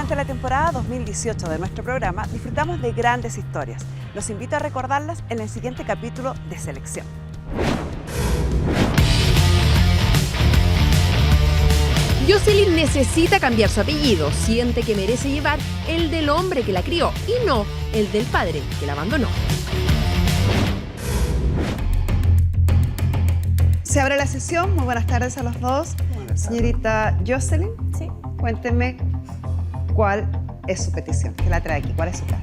Durante la temporada 2018 de nuestro programa disfrutamos de grandes historias. Los invito a recordarlas en el siguiente capítulo de Selección. Jocelyn necesita cambiar su apellido, siente que merece llevar el del hombre que la crió y no el del padre que la abandonó. Se abre la sesión. Muy buenas tardes a los dos. Señorita Jocelyn, Sí. cuéntenme cuál es su petición, qué la trae aquí, cuál es su caso.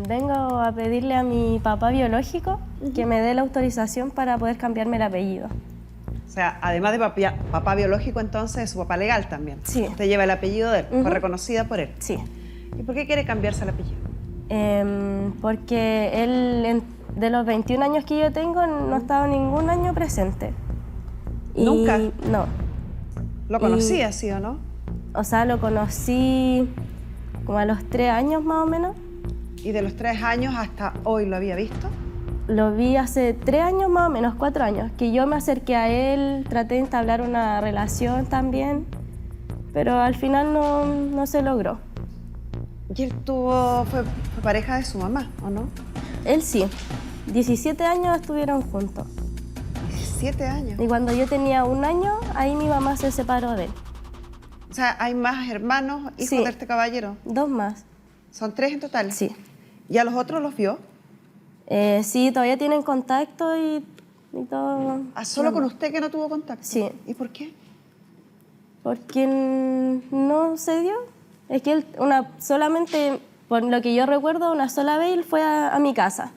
Vengo a pedirle a mi papá biológico que me dé la autorización para poder cambiarme el apellido. O sea, además de papá biológico, entonces es su papá legal también. Sí. Usted lleva el apellido de él, fue reconocida por él. Sí. ¿Y por qué quiere cambiarse el apellido? Porque él, de los 21 años que yo tengo, no ha estado ningún año presente. ¿Nunca? No. ¿Lo conocía, sí o no? O sea, lo conocí como a los 3 años más o menos. ¿Y de los 3 años hasta hoy lo había visto? Lo vi hace 3 años más o menos, 4 años, que yo me acerqué a él, traté de entablar una relación también, pero al final no se logró. ¿Y él fue pareja de su mamá, o no? Él sí, 17 años estuvieron juntos. 17 años. Y cuando yo tenía 1 año, ahí mi mamá se separó de él. O sea, ¿hay más hermanos, hijos Sí. de este caballero? 2 más. ¿Son 3 en total? Sí. ¿Y a los otros los vio? Sí, todavía tienen contacto y todo. ¿Solo con usted que no tuvo contacto? Sí. ¿Y por qué? Porque no se dio. Es que él, solamente, por lo que yo recuerdo, una sola vez él fue a mi casa.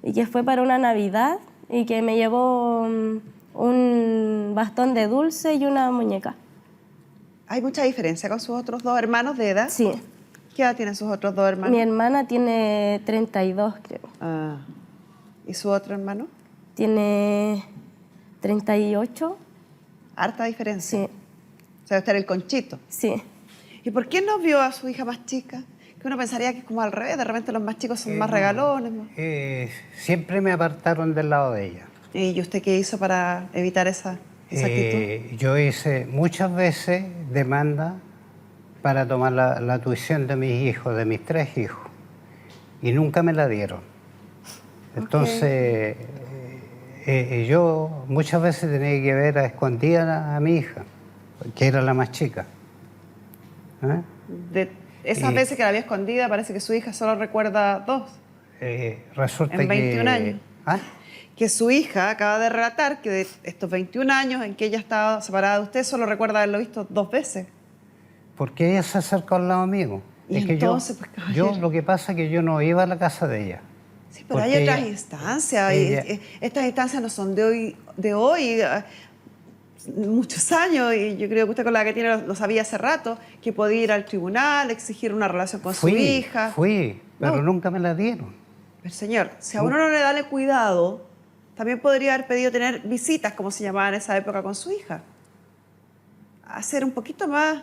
Y que fue para una Navidad y que me llevó un bastón de dulce y una muñeca. ¿Hay mucha diferencia con sus otros 2 hermanos de edad? Sí. ¿Qué edad tienen sus otros 2 hermanos? Mi hermana tiene 32, creo. Ah. ¿Y su otro hermano? Tiene 38. Harta diferencia. Sí, O sea, usted era el conchito. sí. ¿Y por qué no vio a su hija más chica? Que uno pensaría que es como al revés, de repente los más chicos son más regalones. ¿No? Siempre me apartaron del lado de ella. ¿Y usted qué hizo para evitar esa actitud? Yo hice muchas veces demanda para tomar la tuición de mis hijos, de mis 3 hijos, y nunca me la dieron. Entonces, yo muchas veces tenía que ver a escondidas a mi hija, que era la más chica. De esas veces que la había escondida, parece que su hija solo recuerda 2. Resulta En 21 que, años. Que su hija acaba de relatar que de estos 21 años en que ella estaba separada de usted, solo recuerda haberlo visto 2 veces. Porque ella se acercó al lado mío. Y es entonces, que pues, caballero. yo lo que pasa es que yo no iba a la casa de ella. Sí, pero Porque hay otras ella- instancias. ella- Y estas instancias no son de hoy, muchos años. Y yo creo que usted con la que tiene lo sabía hace rato, que podía ir al tribunal, exigir una relación con su hija. Fui, pero No. nunca me la dieron. Pero señor, si a uno no le da el cuidado, también podría haber pedido tener visitas, como se llamaba en esa época, con su hija. Hacer un poquito más.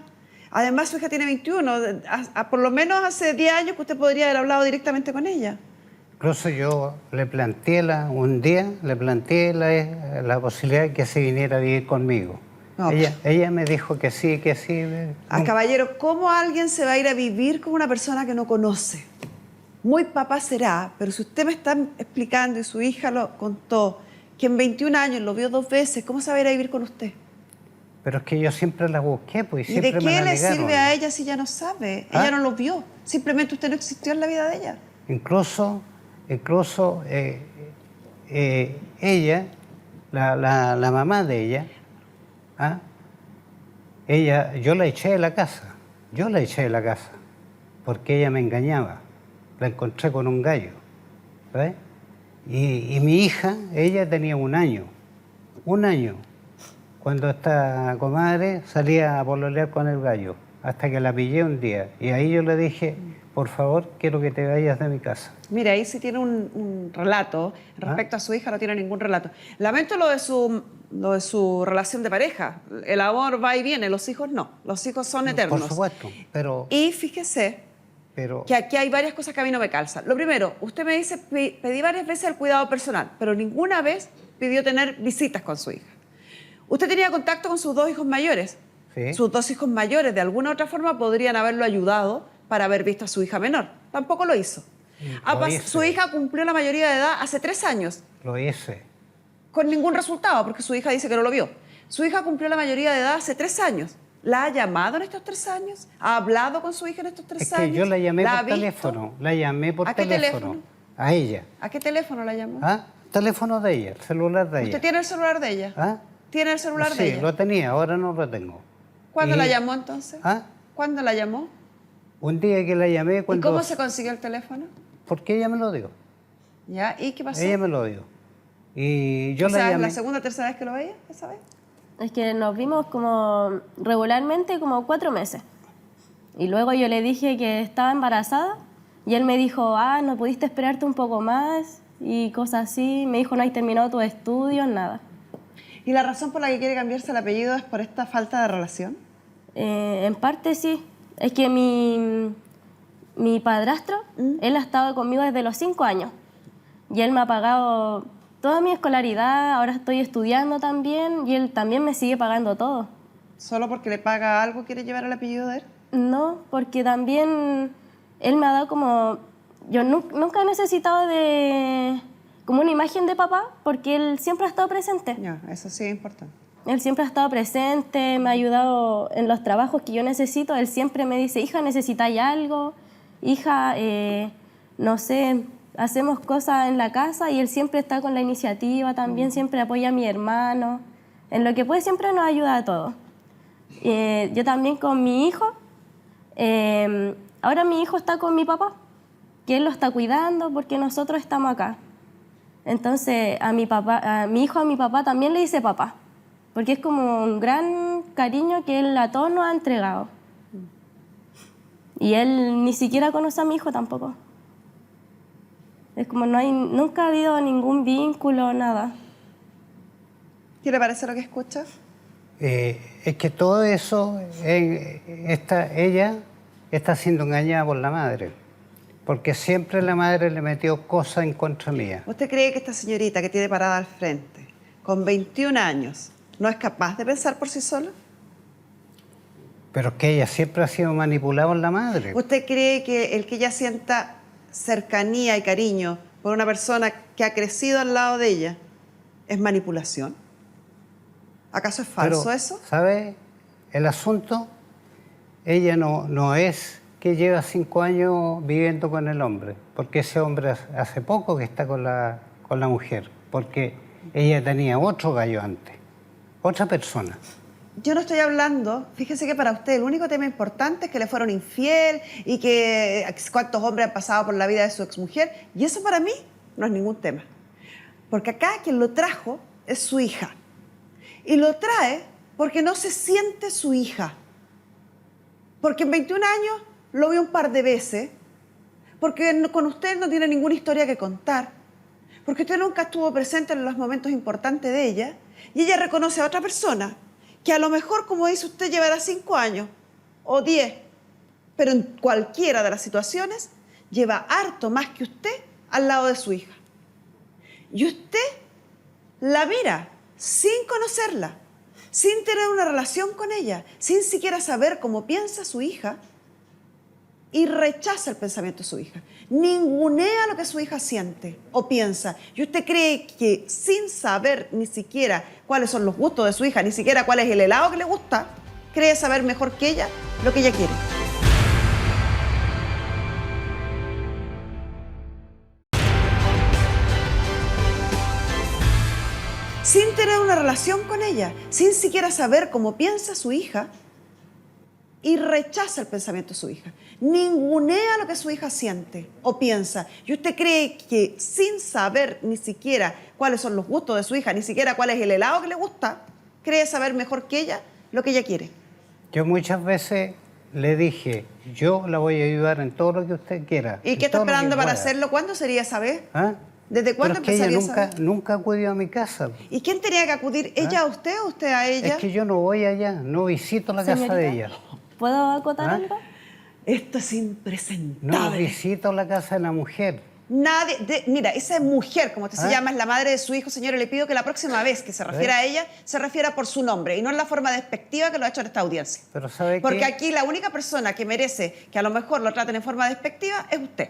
Además, su hija tiene 21. Por lo menos hace 10 años que usted podría haber hablado directamente con ella. Incluso yo le planteé un día, le planteé la posibilidad de que se viniera a vivir conmigo. No. Ella me dijo que sí, que sí. Caballero, ¿cómo alguien se va a ir a vivir con una persona que no conoce? Muy papá será, pero si usted me está explicando y su hija lo contó, que en 21 años lo vio 2 veces, ¿cómo se va a ir a vivir con usted? Pero es que yo siempre la busqué, pues ¿Y siempre de me qué la le negaron. sirve a ella si ya no sabe? Ella no lo vio. Simplemente usted no existió en la vida de ella. Incluso ella, la mamá de ella, yo la eché de la casa. Yo la eché de la casa porque ella me engañaba. La encontré con un gallo. ¿Ves? Y mi hija, ella tenía 1 año. 1 año. Cuando esta comadre salía a pololear con el gallo. Hasta que la pillé un día. Y ahí yo le dije, por favor, quiero que te vayas de mi casa. Mira, ahí sí tiene un relato. Respecto a su hija no tiene ningún relato. Lamento lo de su relación de pareja. El amor va y viene, los hijos no. Los hijos son eternos. Por supuesto, pero... Y fíjese que aquí hay varias cosas que a mí no me calzan. Lo primero, usted me dice, pedí varias veces el cuidado personal, pero ninguna vez pidió tener visitas con su hija. Usted tenía contacto con sus 2 hijos mayores, Sí. Sus 2 hijos mayores, de alguna u otra forma, podrían haberlo ayudado para haber visto a su hija menor. Tampoco lo hizo. Lo hice. Su hija cumplió la mayoría de edad hace 3 años, Lo hice. con ningún resultado, porque su hija dice que no lo vio. Su hija cumplió la mayoría de edad hace 3 años. ¿La ha llamado en estos 3 años? ¿Ha hablado con su hija en estos 3 Es años? que yo la llamé ha por visto? teléfono. La llamé por ¿A qué teléfono. teléfono? A ella. ¿A qué teléfono la llamó? ¿Ah? Teléfono de ella, el celular de ella. ¿Usted tiene el celular de ella? ¿Ah? ¿Tiene el celular Sí, de ella? lo tenía, ahora no lo tengo. ¿Cuándo Y- la llamó entonces? ¿Ah? ¿Cuándo la llamó? Un día que la llamé ¿Y cuando... cómo se consiguió el teléfono? Porque ella me lo dio. ¿Ya? ¿Y qué pasó? Ella me lo dio. Y yo o la sea, ¿es llamé. la segunda o tercera vez que lo veía esa vez? Es que nos vimos como regularmente como 4 meses. Y luego yo le dije que estaba embarazada y él me dijo, ¿no pudiste esperarte un poco más? Y cosas así. Me dijo, no has terminado tus estudios, nada. ¿Y la razón por la que quiere cambiarse el apellido es por esta falta de relación? En parte sí. Es que mi padrastro, él ha estado conmigo desde los 5 años. Y él me ha pagado toda mi escolaridad, ahora estoy estudiando también y él también me sigue pagando todo. ¿Solo porque le paga algo quiere llevar el apellido de él? No, porque también él me ha dado como... Yo nunca he necesitado de como una imagen de papá porque él siempre ha estado presente. Ya, eso sí es importante. Él siempre ha estado presente, me ha ayudado en los trabajos que yo necesito. Él siempre me dice, hija, ¿necesitáis algo? Hija, no sé, hacemos cosas en la casa y él siempre está con la iniciativa también, siempre apoya a mi hermano. En lo que puede siempre nos ayuda a todos. Yo también con mi hijo, ahora mi hijo está con mi papá, que él lo está cuidando porque nosotros estamos acá. Entonces a mi hijo, a mi papá también le dice papá, porque es como un gran cariño que él a todos nos ha entregado. Y él ni siquiera conoce a mi hijo tampoco. Es como nunca ha habido ningún vínculo, nada. ¿Qué le parece lo que escucha? Es que todo eso, ella está siendo engañada por la madre. Porque siempre la madre le metió cosas en contra mía. ¿Usted cree que esta señorita que tiene parada al frente, con 21 años, no es capaz de pensar por sí sola? Pero es que ella siempre ha sido manipulada por la madre. ¿Usted cree que el que ella sienta cercanía y cariño por una persona que ha crecido al lado de ella es manipulación? ¿Acaso es falso Pero, eso? ¿sabe? El asunto, ella no es que lleva 5 años viviendo con el hombre, porque ese hombre hace poco que está con la mujer, porque ella tenía otro gallo antes, otra persona. Yo no estoy hablando, fíjese que para usted el único tema importante es que le fueron infiel y que cuántos hombres han pasado por la vida de su exmujer, y eso para mí no es ningún tema. Porque acá quien lo trajo es su hija. Y lo trae porque no se siente su hija. Porque en 21 años lo vio un par de veces, porque con usted no tiene ninguna historia que contar, porque usted nunca estuvo presente en los momentos importantes de ella, y ella reconoce a otra persona que a lo mejor, como dice usted, llevará 5 años o 10, pero en cualquiera de las situaciones lleva harto más que usted al lado de su hija. Y usted la mira sin conocerla, sin tener una relación con ella, sin siquiera saber cómo piensa su hija, y rechaza el pensamiento de su hija. Ningunea lo que su hija siente o piensa. Y usted cree que sin saber ni siquiera cuáles son los gustos de su hija, ni siquiera cuál es el helado que le gusta, cree saber mejor que ella lo que ella quiere. Sin tener una relación con ella, sin siquiera saber cómo piensa su hija, y rechaza el pensamiento de su hija. Ningunea lo que su hija siente o piensa. Y usted cree que sin saber ni siquiera cuáles son los gustos de su hija, ni siquiera cuál es el helado que le gusta, cree saber mejor que ella lo que ella quiere. Yo muchas veces le dije, yo la voy a ayudar en todo lo que usted quiera. ¿Y en qué está todo lo que esperando para pueda. hacerlo? ¿Cuándo sería esa vez? ¿Ah? ¿Desde cuándo Pero es que empezaría ella esa vez? nunca acudió a mi casa. ¿Y quién tenía que acudir? ¿Ella a usted o usted a ella? Es que yo no voy allá, no visito la casa de ella. ¿Puedo acotar ¿Ah? algo? Esto es No impresentable. visito la casa de la mujer. Nadie, mira, esa mujer, como usted se llama, es la madre de su hijo, señora, le pido que la próxima vez que se refiera a ella, se refiera por su nombre y no en la forma despectiva que lo ha hecho en esta audiencia. Pero ¿sabe Porque qué? aquí la única persona que merece que a lo mejor lo traten en forma despectiva es usted.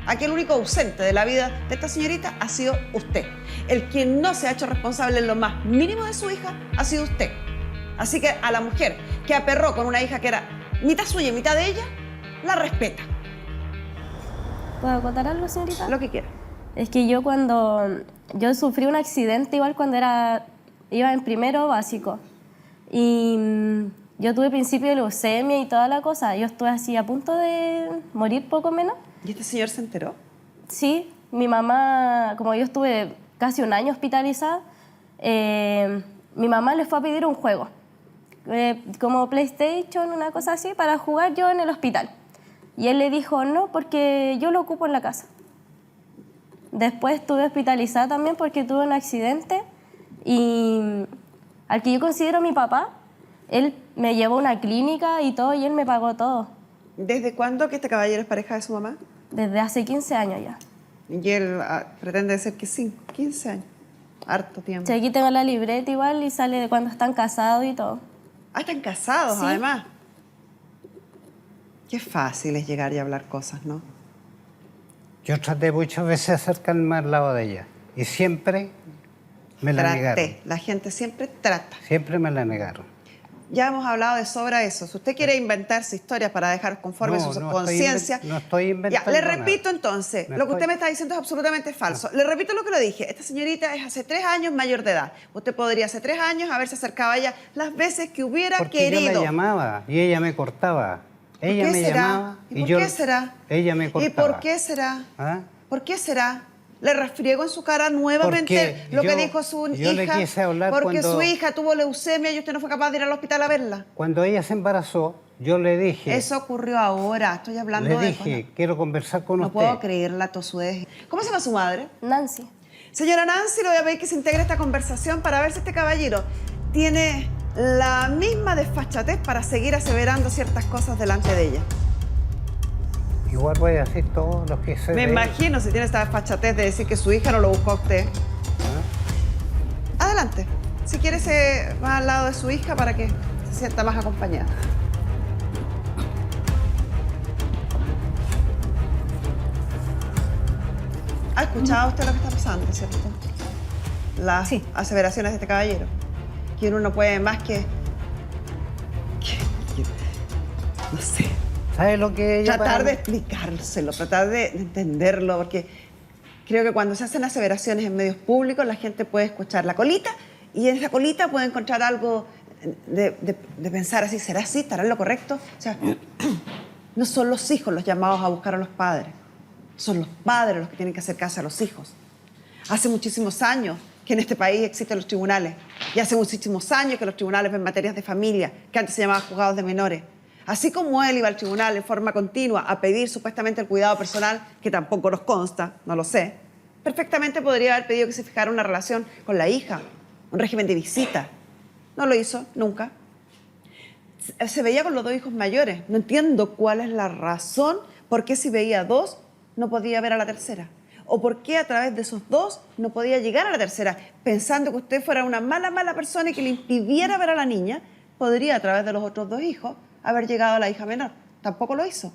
Aquí el único ausente de la vida de esta señorita ha sido usted. El que no se ha hecho responsable en lo más mínimo de su hija ha sido usted. Así que a la mujer que aperró con una hija que era mitad suya y mitad de ella, la respeta. ¿Puedo contar algo, señorita? Lo que quiera. Es que yo sufrí un accidente igual cuando iba en primero básico. Y yo tuve principio de leucemia y toda la cosa. Yo estuve así a punto de morir poco menos. ¿Y este señor se enteró? Sí, mi mamá, como yo estuve casi un año hospitalizada, mi mamá le fue a pedir un juego, como PlayStation, una cosa así, para jugar yo en el hospital. Y él le dijo, no, porque yo lo ocupo en la casa. Después estuve hospitalizada también porque tuve un accidente y al que yo considero mi papá, él me llevó a una clínica y todo y él me pagó todo. ¿Desde cuándo que este caballero es pareja de su mamá? Desde hace 15 años ya. Y él pretende decir que 15 años. Harto tiempo. Sí, aquí tengo la libreta igual y sale de cuando están casados y todo. Ah, están casados, Sí. además. Qué fácil es llegar y hablar cosas, ¿no? Yo traté muchas veces de acercarme al lado de ella y siempre me la negaron. La gente siempre trata. Siempre me la negaron. Ya hemos hablado de sobra eso. Si usted quiere inventarse historias para dejar conforme No, su no conciencia... no estoy inventando Ya, le nada. repito entonces, No lo que usted estoy- me está diciendo es absolutamente falso. Le repito lo que le dije. Esta señorita es hace 3 años mayor de edad. Usted podría hace 3 años haberse acercado a ella las veces que hubiera Porque querido. yo la llamaba y ella me cortaba. Ella ¿Por me qué será? llamaba ¿Y y por yo... qué será? Ella me ¿Y cortaba. por qué será? ¿Ah? ¿Por qué será? Le refriego en su cara nuevamente Porque lo que yo- dijo su yo hija. le quise hablar porque cuando- su hija tuvo leucemia y usted no fue capaz de ir al hospital a verla. Cuando ella se embarazó, yo le dije... Eso ocurrió ahora. Estoy hablando Le de... dije, quiero conversar con No usted. puedo creer la tosudez. ¿Cómo se llama su madre? Nancy. Señora Nancy, le voy a pedir que se integre a esta conversación para ver si este caballero tiene la misma desfachatez para seguir aseverando ciertas cosas delante de ella. Igual voy a decir todo lo que sé Me de él. imagino si tiene esta desfachatez de decir que su hija no lo buscó a usted. Adelante. Si quiere, se va al lado de su hija para que se sienta más acompañada. ¿Ha escuchado usted lo que está pasando, cierto? Las aseveraciones de este caballero. Que uno no puede más que no sé, ¿Sabe lo que ella tratar para de mí? explicárselo, tratar de entenderlo, porque creo que cuando se hacen aseveraciones en medios públicos la gente puede escuchar la colita y en esa colita puede encontrar algo de pensar así, ¿será así? ¿Estará en lo correcto? O sea, no son los hijos los llamados a buscar a los padres, son los padres los que tienen que hacer caso a los hijos. Hace muchísimos años que en este país existen los tribunales y hace muchísimos años que los tribunales ven materias de familia, que antes se llamaban juzgados de menores. Así como él iba al tribunal en forma continua a pedir supuestamente el cuidado personal, que tampoco nos consta, no lo sé, perfectamente podría haber pedido que se fijara una relación con la hija, un régimen de visita. No lo hizo, nunca. Se veía con los 2 hijos mayores. No entiendo cuál es la razón por qué si veía 2 no podía ver a la tercera. O por qué a través de esos 2 no podía llegar a la tercera, pensando que usted fuera una mala persona y que le impidiera ver a la niña, podría a través de los otros 2 hijos haber llegado a la hija menor. Tampoco lo hizo.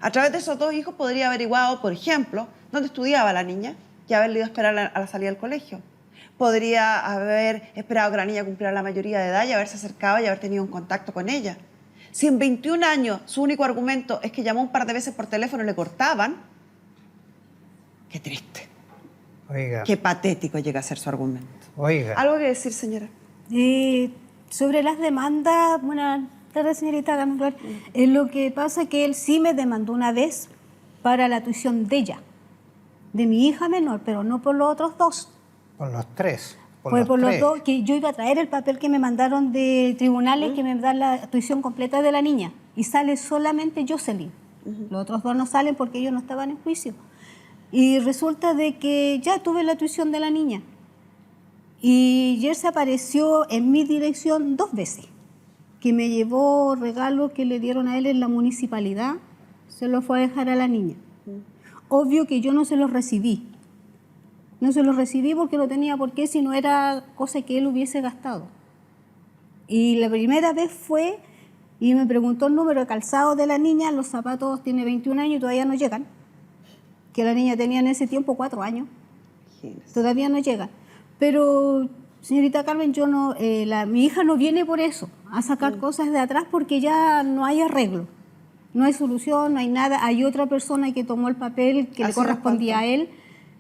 A través de esos 2 hijos podría haber averiguado, por ejemplo, dónde estudiaba la niña y haberle ido a esperar a la salida del colegio. Podría haber esperado que la niña cumpliera la mayoría de edad y haberse acercado y haber tenido un contacto con ella. Si en 21 años su único argumento es que llamó un par de veces por teléfono y le cortaban, qué triste, Oiga, qué patético llega a ser su argumento. oiga. ¿Algo que decir, señora? Sobre las demandas, buenas tardes, señorita Gamblor. Lo que pasa es que él sí me demandó una vez para la tuición de ella, de mi hija menor, pero no por los otros 2. Por los 3. Fue por los 2, que yo iba a traer el papel que me mandaron de tribunales que me dan la tuición completa de la niña. Y sale solamente Jocelyn. Los otros 2 no salen porque ellos no estaban en juicio. Y resulta de que ya tuve la tuición de la niña. Y ayer se apareció en mi dirección 2 veces, que me llevó regalos que le dieron a él en la municipalidad, se lo fue a dejar a la niña. obvio que yo no se los recibí. No se los recibí porque no tenía por qué si no era cosa que él hubiese gastado. Y la primera vez fue y me preguntó el número de calzado de la niña, los zapatos, tiene 21 años y todavía no llegan. Que la niña tenía en ese tiempo 4 años. Imagínese. Todavía no llegan. Pero, señorita Carmen, yo no, mi hija no viene por eso, a sacar cosas de atrás porque ya no hay arreglo. No hay solución, no hay nada. Hay otra persona que tomó el papel que le Así nos correspondía contó. a él,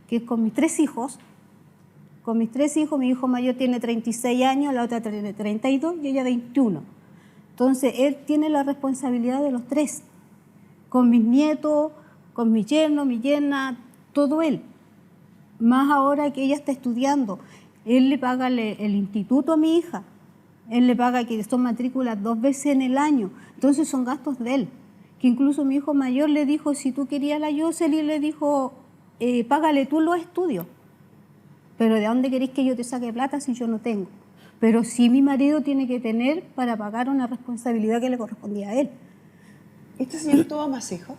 que es con mis 3 hijos. Con mis 3 hijos, mi hijo mayor tiene 36 años, la otra tiene 32 y ella 21. Entonces, él tiene la responsabilidad de los 3. Con mis nietos, con mi yerno, mi yerna, todo él. Más ahora que ella está estudiando. Él le paga el instituto a mi hija. Él le paga que son matrículas 2 veces en el año. Entonces, son gastos de él. Que incluso mi hijo mayor le dijo, si tú querías la Jocelyn, le dijo, págale tú los estudios. Pero ¿de dónde querés que yo te saque plata si yo no tengo? Pero sí mi marido tiene que tener para pagar una responsabilidad que le correspondía a él. ¿Este señor tuvo más hijos?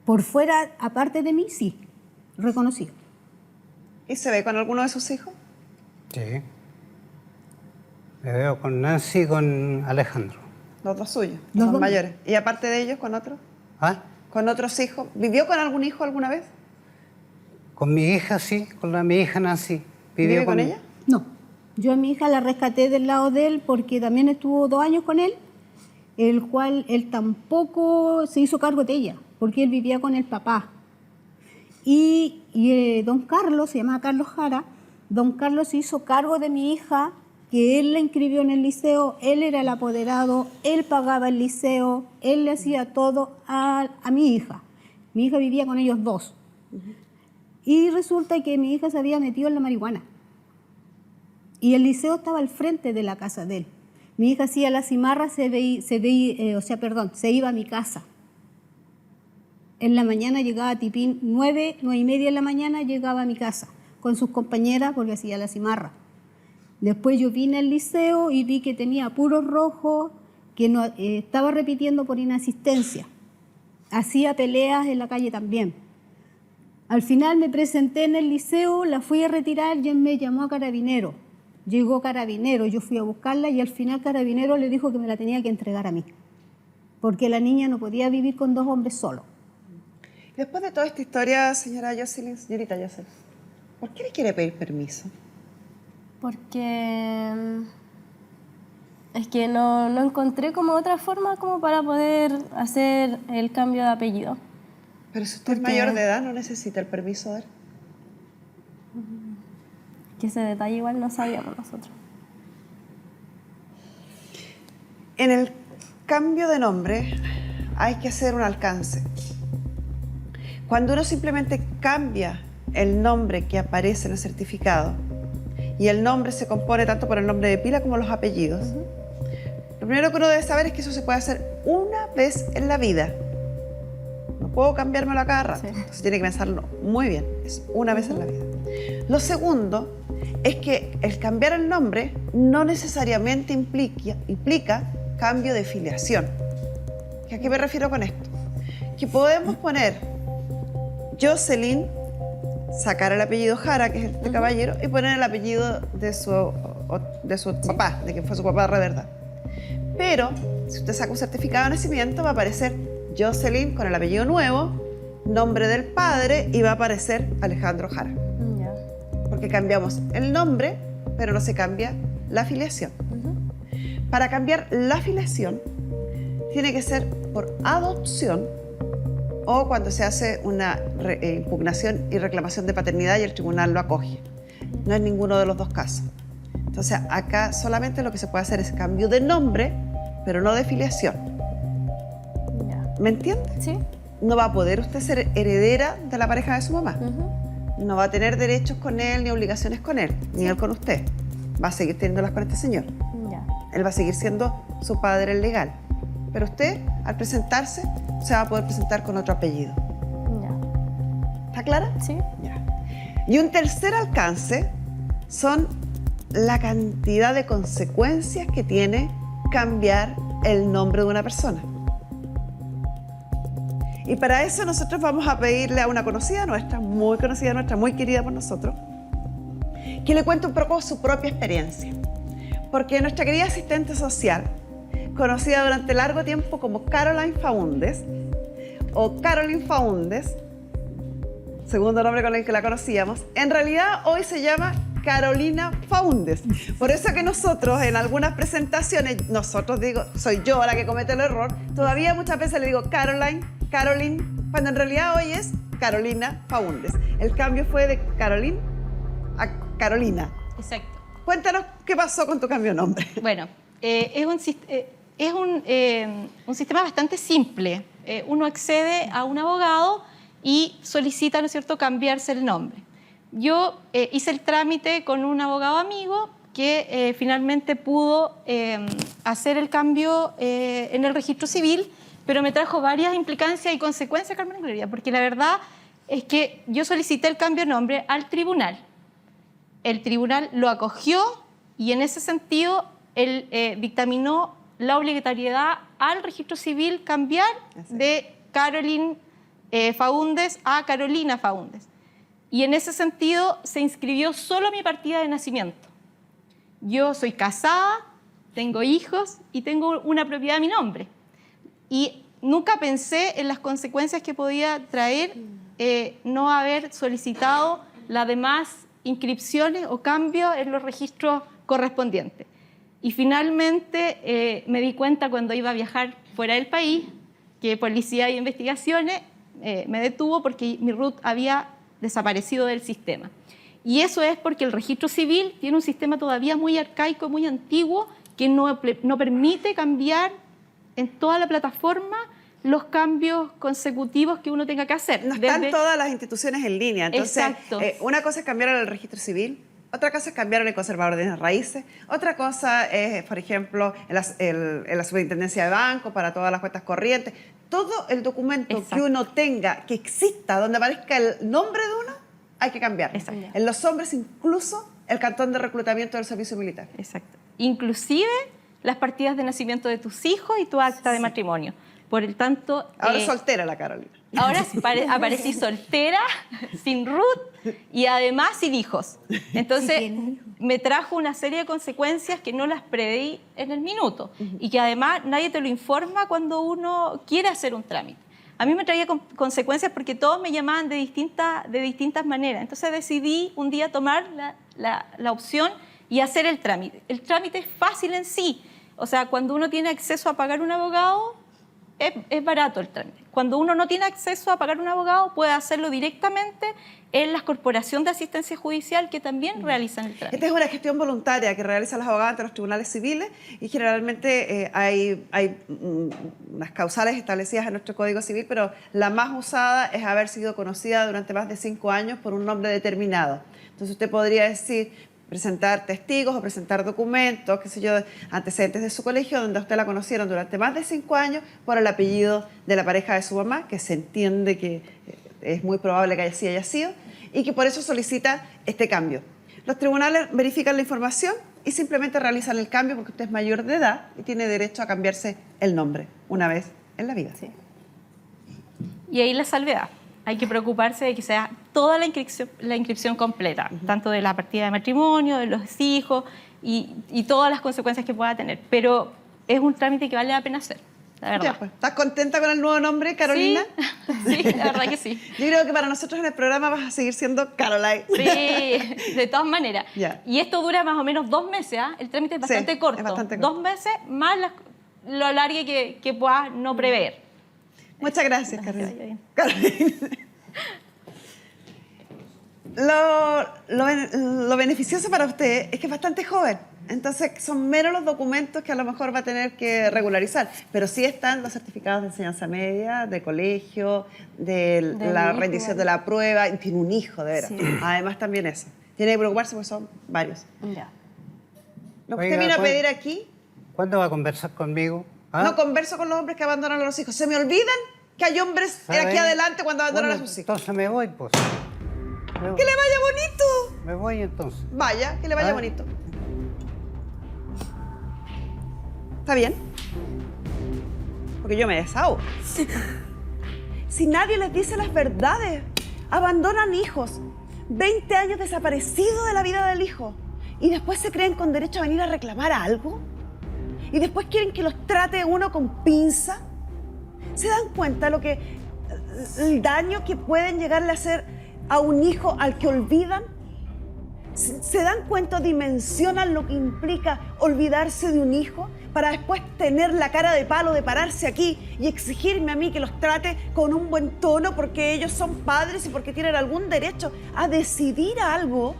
Por fuera, aparte de mí, sí, reconocido. ¿Y se ve con alguno de sus hijos? Sí. Me veo con Nancy y con Alejandro. Los 2 suyos, Los los dos. mayores. ¿Y aparte de ellos, con otros? ¿Ah? ¿Con otros hijos? ¿Vivió con algún hijo alguna vez? Con mi hija, sí, mi hija Nancy. ¿Vive con ella? No, yo a mi hija la rescaté del lado de él porque también estuvo 2 años con él, el cual él tampoco se hizo cargo de ella, porque él vivía con el papá. Y don Carlos, se llamaba Carlos Jara, don Carlos se hizo cargo de mi hija, que él la inscribió en el liceo, él era el apoderado, él pagaba el liceo, él le hacía todo a mi hija. Mi hija vivía con ellos 2. Y resulta que mi hija se había metido en la marihuana. Y el liceo estaba al frente de la casa de él. Mi hija hacía la cimarra, se iba a mi casa. En la mañana llegaba a Tipín, 9:30 de la mañana llegaba a mi casa con sus compañeras porque hacía la cimarra. Después yo vine al liceo y vi que tenía puros rojos, que no, estaba repitiendo por inasistencia. Hacía peleas en la calle también. Al final me presenté en el liceo, la fui a retirar y él me llamó a Carabinero. Llegó Carabinero, yo fui a buscarla y al final Carabinero le dijo que me la tenía que entregar a mí, porque la niña no podía vivir con 2 hombres solos. Después de toda esta historia, señorita Jocelyn, ¿por qué le quiere pedir permiso? Porque es que no encontré como otra forma como para poder hacer el cambio de apellido. Pero si usted es Porque- mayor de edad, ¿no necesita el permiso de él? Que ese detalle igual no sabíamos nosotros. En el cambio de nombre hay que hacer un alcance. Cuando uno simplemente cambia el nombre que aparece en el certificado y el nombre se compone tanto por el nombre de pila como los apellidos, lo primero que uno debe saber es que eso se puede hacer una vez en la vida. No puedo cambiármelo a cada rato. Sí. Entonces tiene que pensarlo muy bien. Es una vez en la vida. Lo segundo es que el cambiar el nombre no necesariamente implica cambio de filiación. ¿A qué me refiero con esto? Que podemos poner Jocelyn, sacar el apellido Jara, que es este caballero, y poner el apellido de su papá, de quien fue su papá de verdad. Pero si usted saca un certificado de nacimiento, va a aparecer Jocelyn con el apellido nuevo, nombre del padre, y va a aparecer Alejandro Jara. Ya. Porque cambiamos el nombre, pero no se cambia la filiación. Para cambiar la filiación, tiene que ser por adopción o cuando se hace una impugnación y reclamación de paternidad y el tribunal lo acoge. No es ninguno de los 2 casos. Entonces, acá solamente lo que se puede hacer es cambio de nombre, pero no de filiación. Ya. ¿Me entiende? Sí. No va a poder usted ser heredera de la pareja de su mamá. No va a tener derechos con él ni obligaciones con él, ni él con usted. Va a seguir teniéndolas con este señor. Ya. Él va a seguir siendo su padre legal. Pero usted, al presentarse, se va a poder presentar con otro apellido. Ya. ¿Está clara? Sí. Ya. Y un tercer alcance son la cantidad de consecuencias que tiene cambiar el nombre de una persona. Y para eso nosotros vamos a pedirle a una conocida nuestra, muy conocida nuestra, muy querida por nosotros, que le cuente un poco su propia experiencia. Porque nuestra querida asistente social, conocida durante largo tiempo como Caroline Faúndez, o Caroline Faúndez, segundo nombre con el que la conocíamos, en realidad hoy se llama Carolina Faúndez. Por eso que nosotros en algunas presentaciones, nosotros digo, soy yo la que comete el error, todavía muchas veces le digo Caroline, cuando en realidad hoy es Carolina Faúndez. El cambio fue de Caroline a Carolina. Exacto. Cuéntanos qué pasó con tu cambio de nombre. Bueno, es un sistema bastante simple. Uno accede a un abogado y solicita, ¿no es cierto?, cambiarse el nombre. Yo hice el trámite con un abogado amigo que finalmente pudo hacer el cambio en el registro civil, pero me trajo varias implicancias y consecuencias, Carmen Gloria, porque la verdad es que yo solicité el cambio de nombre al tribunal. El tribunal lo acogió y en ese sentido él dictaminó la obligatoriedad al registro civil cambiar de Caroline Faúndez a Carolina Faúndez. Y en ese sentido se inscribió solo mi partida de nacimiento. Yo soy casada, tengo hijos y tengo una propiedad a mi nombre. Y nunca pensé en las consecuencias que podía traer no haber solicitado las demás inscripciones o cambios en los registros correspondientes. Y finalmente me di cuenta cuando iba a viajar fuera del país que Policía de Investigaciones me detuvo porque mi RUT había desaparecido del sistema. Y eso es porque el registro civil tiene un sistema todavía muy arcaico, muy antiguo, que no permite cambiar en toda la plataforma los cambios consecutivos que uno tenga que hacer. No están todas las instituciones en línea. Entonces, Exacto. Una cosa es cambiar el registro civil, otra cosa es cambiar el conservador de bienes raíces, otra cosa es, por ejemplo, en la superintendencia de banco para todas las cuentas corrientes. Todo el documento Exacto. que uno tenga, que exista, donde aparezca el nombre de uno, hay que cambiar. Exacto. En los hombres, incluso el cartón de reclutamiento del servicio militar. Exacto. Inclusive las partidas de nacimiento de tus hijos y tu acta de matrimonio. Por el tanto... Ahora es soltera la Carolina. Ahora aparecí soltera, sin RUT y además sin hijos. Entonces me trajo una serie de consecuencias que no las preví en el minuto y que además nadie te lo informa cuando uno quiere hacer un trámite. A mí me traía consecuencias porque todos me llamaban de distintas maneras. Entonces decidí un día tomar la opción y hacer el trámite. El trámite es fácil en sí. O sea, cuando uno tiene acceso a pagar un abogado, es barato el trámite. Cuando uno no tiene acceso a pagar un abogado, puede hacerlo directamente en la Corporación de Asistencia Judicial, que también realizan el trámite. Esta es una gestión voluntaria que realizan los abogados ante los tribunales civiles y generalmente hay unas causales establecidas en nuestro Código Civil, pero la más usada es haber sido conocida durante más de 5 años por un nombre determinado. Entonces usted podría decir, presentar testigos o presentar documentos, qué sé yo, antecedentes de su colegio, donde a usted la conocieron durante más de 5 años por el apellido de la pareja de su mamá, que se entiende que es muy probable que así haya sido, y que por eso solicita este cambio. Los tribunales verifican la información y simplemente realizan el cambio porque usted es mayor de edad y tiene derecho a cambiarse el nombre una vez en la vida. Sí. Y ahí la salvedad. Hay que preocuparse de que sea toda la inscripción completa, tanto de la partida de matrimonio, de los hijos y todas las consecuencias que pueda tener. Pero es un trámite que vale la pena hacer, la verdad. Ya, pues. ¿Estás contenta con el nuevo nombre, Carolina? Sí, la verdad que sí. Yo creo que para nosotros en el programa vas a seguir siendo Caroline. Sí, de todas maneras. Ya. Y esto dura más o menos 2 meses, ¿eh? El trámite es bastante corto. es bastante corto. 2 meses más lo alargue que puedas no prever. Muchas gracias, Que vaya Carolina. bien. Lo beneficioso para usted es que es bastante joven. Entonces son menos los documentos que a lo mejor va a tener que regularizar. Pero sí están los certificados de enseñanza media, de colegio, de la hijo, rendición de la prueba. Y tiene un hijo, de veras. Sí. Además también eso. Tiene que preocuparse porque son varios. Ya. Lo que Oiga, usted vino a pues, pedir aquí, ¿Cuándo va a conversar conmigo? ¿Ah? no converso con los hombres que abandonan a los hijos. Se me olvidan que hay hombres ¿Sabe? aquí adelante cuando abandonan Bueno, a sus hijos. entonces me voy, pues. Me voy. ¡Que le vaya bonito! Me voy entonces. Vaya, que le vaya Ah. bonito. ¿Está bien? Porque yo me desahogo. Si nadie les dice las verdades, abandonan hijos, 20 años desaparecidos de la vida del hijo, y después se creen con derecho a venir a reclamar algo, y después quieren que los trate uno con pinza. ¿Se dan cuenta el daño que pueden llegarle a hacer a un hijo al que olvidan? ¿Se dan cuenta, dimensionan lo que implica olvidarse de un hijo para después tener la cara de palo de pararse aquí y exigirme a mí que los trate con un buen tono porque ellos son padres y porque tienen algún derecho a decidir algo?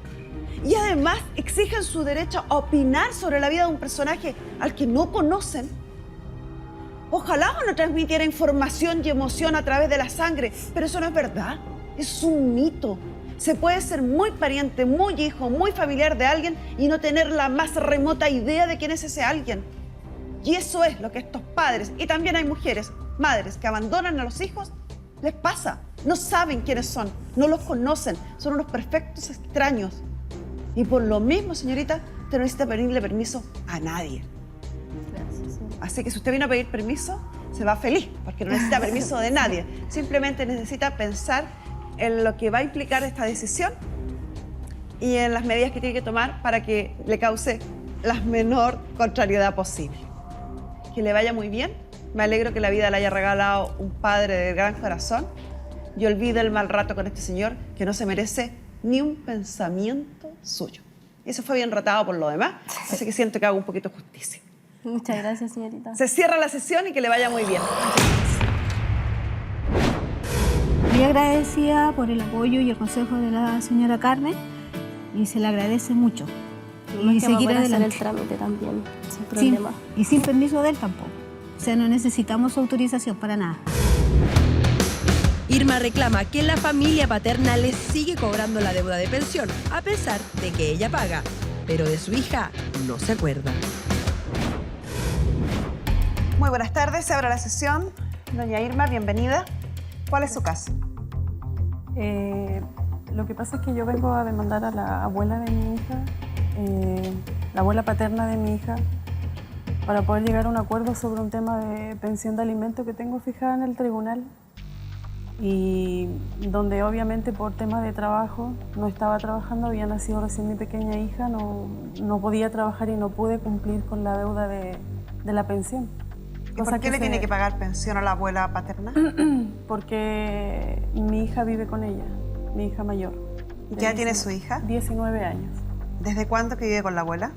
Y además exigen su derecho a opinar sobre la vida de un personaje al que no conocen. Ojalá uno transmitiera información y emoción a través de la sangre, pero eso no es verdad, es un mito. Se puede ser muy pariente, muy hijo, muy familiar de alguien y no tener la más remota idea de quién es ese alguien. Y eso es lo que estos padres, y también hay mujeres, madres, que abandonan a los hijos, les pasa. No saben quiénes son, no los conocen, son unos perfectos extraños. Y por lo mismo, señorita, usted no necesita pedirle permiso a nadie. Gracias, sí. Así que si usted vino a pedir permiso, se va feliz, porque no necesita permiso de nadie. Simplemente necesita pensar en lo que va a implicar esta decisión y en las medidas que tiene que tomar para que le cause la menor contrariedad posible. Que le vaya muy bien. Me alegro que la vida le haya regalado un padre de gran corazón y olvide el mal rato con este señor que no se merece ni un pensamiento suyo. Y eso fue bien tratado por lo demás, así que siento que hago un poquito justicia. Muchas gracias, señorita. Se cierra la sesión y que le vaya muy bien. Muy agradecida por el apoyo y el consejo de la señora Carmen y se le agradece mucho. Y Que va a seguir poder hacer adelante. el trámite también, sin Sin- problema. y sin permiso de él tampoco. O sea, no necesitamos su autorización para nada. Irma reclama que la familia paterna le sigue cobrando la deuda de pensión, a pesar de que ella paga, pero de su hija no se acuerda. Muy buenas tardes, se abre la sesión. Doña Irma, bienvenida. ¿Cuál es su caso? Lo que pasa es que yo vengo a demandar a la abuela de mi hija, la abuela paterna de mi hija, para poder llegar a un acuerdo sobre un tema de pensión de alimento que tengo fijada en el tribunal y donde obviamente por temas de trabajo no estaba trabajando, había nacido recién mi pequeña hija, no podía trabajar y no pude cumplir con la deuda de la pensión. ¿Y por qué le tiene que pagar pensión a la abuela paterna? Porque mi hija vive con ella, mi hija mayor. ¿Y qué edad tiene su hija? 19 años. ¿Desde cuándo que vive con la abuela?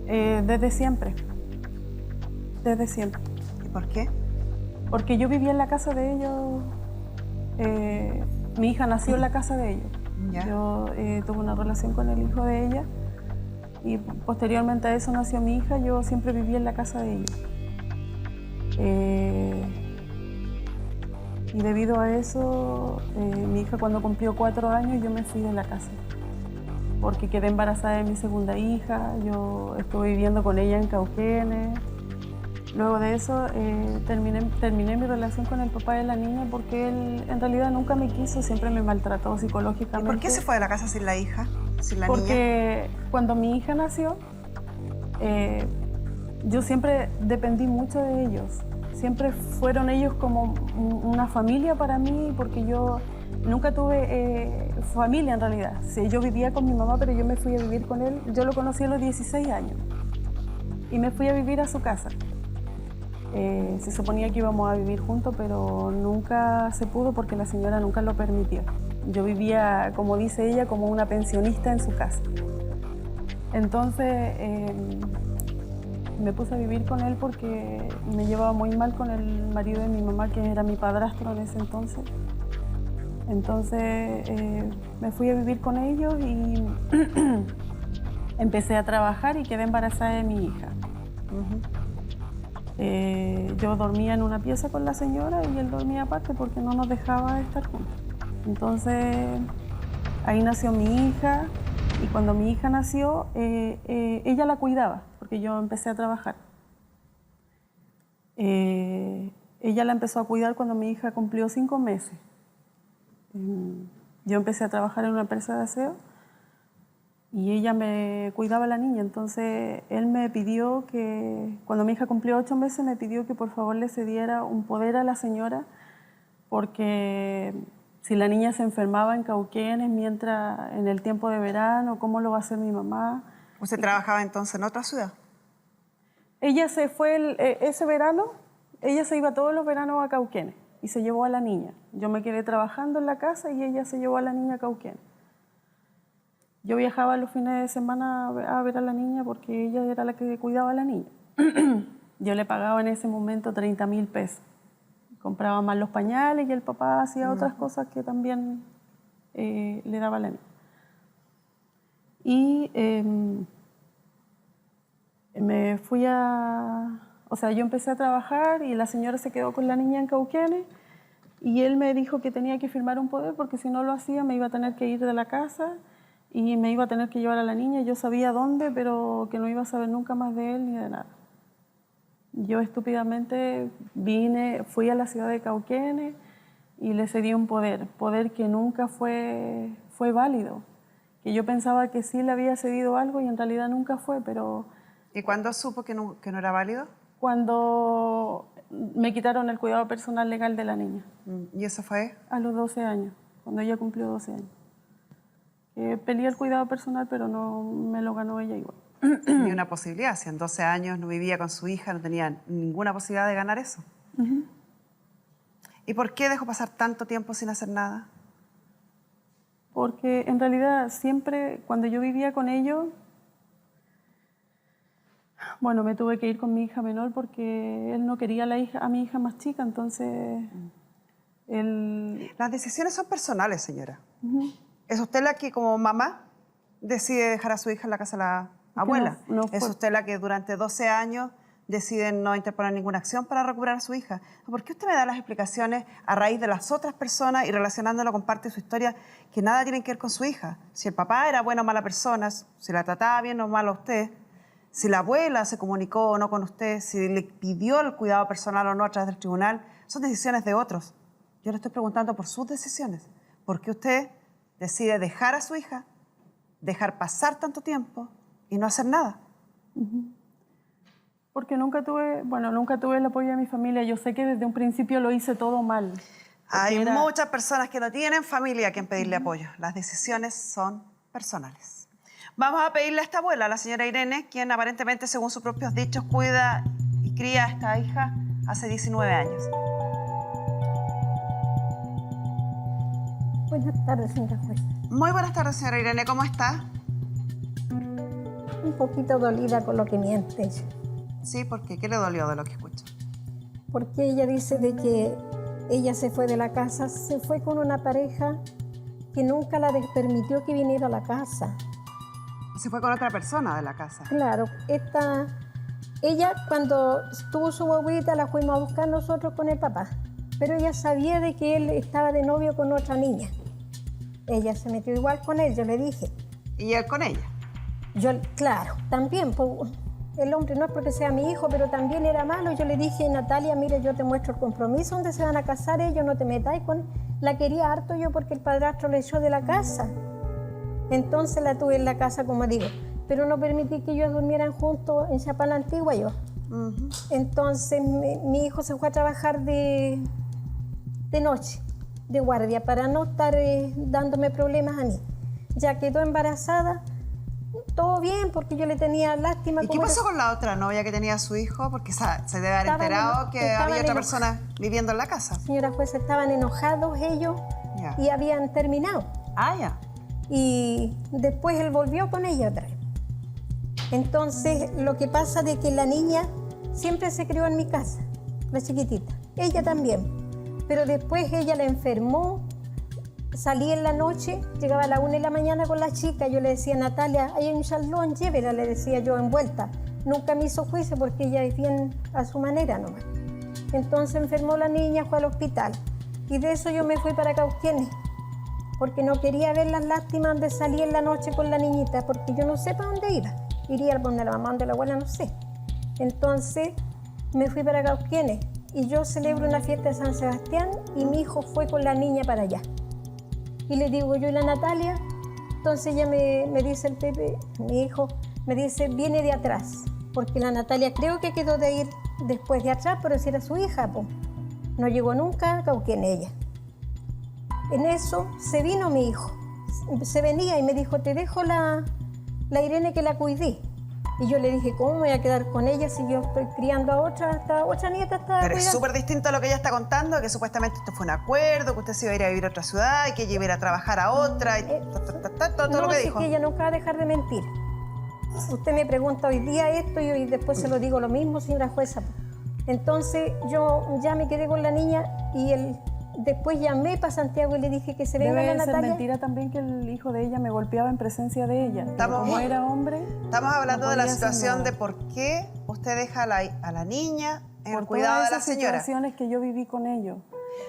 Desde siempre. Desde siempre. ¿Y por qué? Porque yo vivía en la casa de ellos. Mi hija nació en la casa de ellos. Ya. Yo tuve una relación con el hijo de ella y posteriormente a eso nació mi hija. Yo siempre vivía en la casa de ellos. Y debido a eso, mi hija cuando cumplió 4 años yo me fui de la casa porque quedé embarazada de mi segunda hija. Yo estuve viviendo con ella en Cauquenes. Luego de eso terminé mi relación con el papá de la niña porque él en realidad nunca me quiso, siempre me maltrató ¿Y psicológicamente. por qué se fue de la casa sin la hija, sin la niña? Porque cuando mi hija nació, yo siempre dependí mucho de ellos. Siempre fueron ellos como una familia para mí porque yo nunca tuve familia en realidad. Sí, yo vivía con mi mamá, pero yo me fui a vivir con él. Yo lo conocí a los 16 años y me fui a vivir a su casa. Se suponía que íbamos a vivir juntos, pero nunca se pudo porque la señora nunca lo permitió. Yo vivía, como dice ella, como una pensionista en su casa. Entonces me puse a vivir con él porque me llevaba muy mal con el marido de mi mamá, que era mi padrastro en ese entonces. Entonces me fui a vivir con ellos y empecé a trabajar y quedé embarazada de mi hija. Yo dormía en una pieza con la señora y él dormía aparte porque no nos dejaba estar juntos. Entonces ahí nació mi hija y cuando mi hija nació ella la cuidaba porque yo empecé a trabajar. Ella la empezó a cuidar cuando mi hija cumplió 5 meses. Yo empecé a trabajar en una empresa de aseo y ella me cuidaba a la niña. Entonces él me pidió que, cuando mi hija cumplió 8 meses, me pidió que por favor le cediera un poder a la señora porque si la niña se enfermaba en Cauquenes mientras en el tiempo de verano, ¿cómo lo va a hacer mi mamá? ¿Usted trabajaba entonces en otra ciudad? Ella se fue ese verano, ella se iba todos los veranos a Cauquenes y se llevó a la niña. Yo me quedé trabajando en la casa y ella se llevó a la niña a Cauquenes. Yo viajaba los fines de semana a ver a la niña porque ella era la que cuidaba a la niña. Yo le pagaba en ese momento 30.000 pesos. Compraba más los pañales y el papá hacía otras cosas que también le daba a la niña. Y me fui o sea, yo empecé a trabajar y la señora se quedó con la niña en Cauquenes y él me dijo que tenía que firmar un poder porque si no lo hacía me iba a tener que ir de la casa y me iba a tener que llevar a la niña. Yo sabía dónde, pero que no iba a saber nunca más de él ni de nada. Yo estúpidamente fui a la ciudad de Cauquenes y le cedí un poder que nunca fue válido, que yo pensaba que sí le había cedido algo y en realidad nunca fue, pero... ¿Y cuándo supo que no era válido? Cuando me quitaron el cuidado personal legal de la niña. ¿Y eso fue? A los 12 años, cuando ella cumplió 12 años. Peleé el cuidado personal, pero no me lo ganó ella igual. Ni una posibilidad. Si en 12 años no vivía con su hija, no tenía ninguna posibilidad de ganar eso. ¿Y por qué dejó pasar tanto tiempo sin hacer nada? Porque en realidad siempre, cuando yo vivía con ellos, bueno, me tuve que ir con mi hija menor porque él no quería a mi hija más chica, entonces él... Las decisiones son personales, señora. ¿Es usted la que, como mamá, decide dejar a su hija en la casa de la abuela? No ¿Es usted la que durante 12 años decide no interponer ninguna acción para recuperar a su hija? ¿Por qué usted me da las explicaciones a raíz de las otras personas y relacionándolo con parte de su historia que nada tienen que ver con su hija? Si el papá era buena o mala persona, si la trataba bien o mal a usted, si la abuela se comunicó o no con usted, si le pidió el cuidado personal o no a través del tribunal, son decisiones de otros. Yo le estoy preguntando por sus decisiones. ¿Por qué usted decide dejar a su hija, dejar pasar tanto tiempo y no hacer nada? Porque nunca tuve el apoyo de mi familia. Yo sé que desde un principio lo hice todo mal. Hay muchas personas que no tienen familia a quien pedirle apoyo. Las decisiones son personales. Vamos a pedirle a esta abuela, a la señora Irene, quien aparentemente, según sus propios dichos, cuida y cría a esta hija hace 19 años. Buenas tardes, señora juez. Muy buenas tardes, señora Irene. ¿Cómo está? Un poquito dolida con lo que miente ella. Sí, ¿por qué? ¿Qué le dolió de lo que escucha? Porque ella dice de que ella se fue de la casa, se fue con una pareja que nunca la permitió que viniera a la casa. Se fue con otra persona de la casa. Claro, ella cuando tuvo su guaguita la fuimos a buscar nosotros con el papá, pero ella sabía de que él estaba de novio con otra niña. Ella se metió igual con él, yo le dije. ¿Y él con ella? Claro, también, pues, el hombre no es porque sea mi hijo, pero también era malo. Yo le dije, Natalia, mira, yo te muestro el compromiso donde se van a casar ellos, no te metáis con... La quería harto yo porque el padrastro le echó de la casa. Entonces la tuve en la casa, como digo, pero no permití que ellos durmieran juntos en Chapala Antigua yo. Entonces mi hijo se fue a trabajar de noche, de guardia, para no estar dándome problemas a mí. Ya quedó embarazada, todo bien, porque yo le tenía lástima. ¿Y qué pasó con la otra novia que tenía su hijo? Porque se debe haber enterado que había otra persona viviendo en la casa. Señora jueza, estaban enojados ellos y habían terminado. Ah, ya. Y después él volvió con ella otra vez. Entonces, lo que pasa de que la niña siempre se crió en mi casa, la chiquitita. Ella también. Pero después ella la enfermó, salí en la noche, llegaba a la 1 de la mañana con la chica, yo le decía, Natalia, hay un chalón, llévela, le decía yo envuelta. Nunca me hizo juicio porque ella es bien a su manera nomás. Entonces enfermó la niña, fue al hospital. Y de eso yo me fui para Cauquenes, porque no quería ver las lástimas de salir en la noche con la niñita, porque yo no sé para dónde iba. Iría donde la mamá, donde la abuela, no sé. Entonces me fui para Cauquenes y yo celebro una fiesta de San Sebastián y mi hijo fue con la niña para allá. Y le digo yo y la Natalia, entonces ella me dice el Pepe, mi hijo, me dice, viene de atrás, porque la Natalia creo que quedó de ir después de atrás, pero si era su hija, pues. No llegó nunca a Cauquenes ella. En eso se vino mi hijo. Se venía y me dijo, te dejo la Irene que la cuidé. Y yo le dije, ¿cómo me voy a quedar con ella si yo estoy criando a otra nieta? Pero es súper distinto a lo que ella está contando, que supuestamente esto fue un acuerdo, que usted se iba a ir a vivir a otra ciudad y que ella iba a ir a trabajar a otra, y todo no, lo que es dijo. que ella nunca va a dejar de mentir. Usted me pregunta hoy día esto y hoy después se lo digo lo mismo, señora jueza. Entonces yo ya me quedé con la niña y después llamé para Santiago y le dije que se venga Debe la ser Natalia. mentira también que el hijo de ella me golpeaba en presencia de ella. Como era hombre. Estamos hablando no de la podía hacer situación nada. de por qué usted deja a la niña en el Por cuidado todas de la esas señora. situaciones que yo viví con ellos.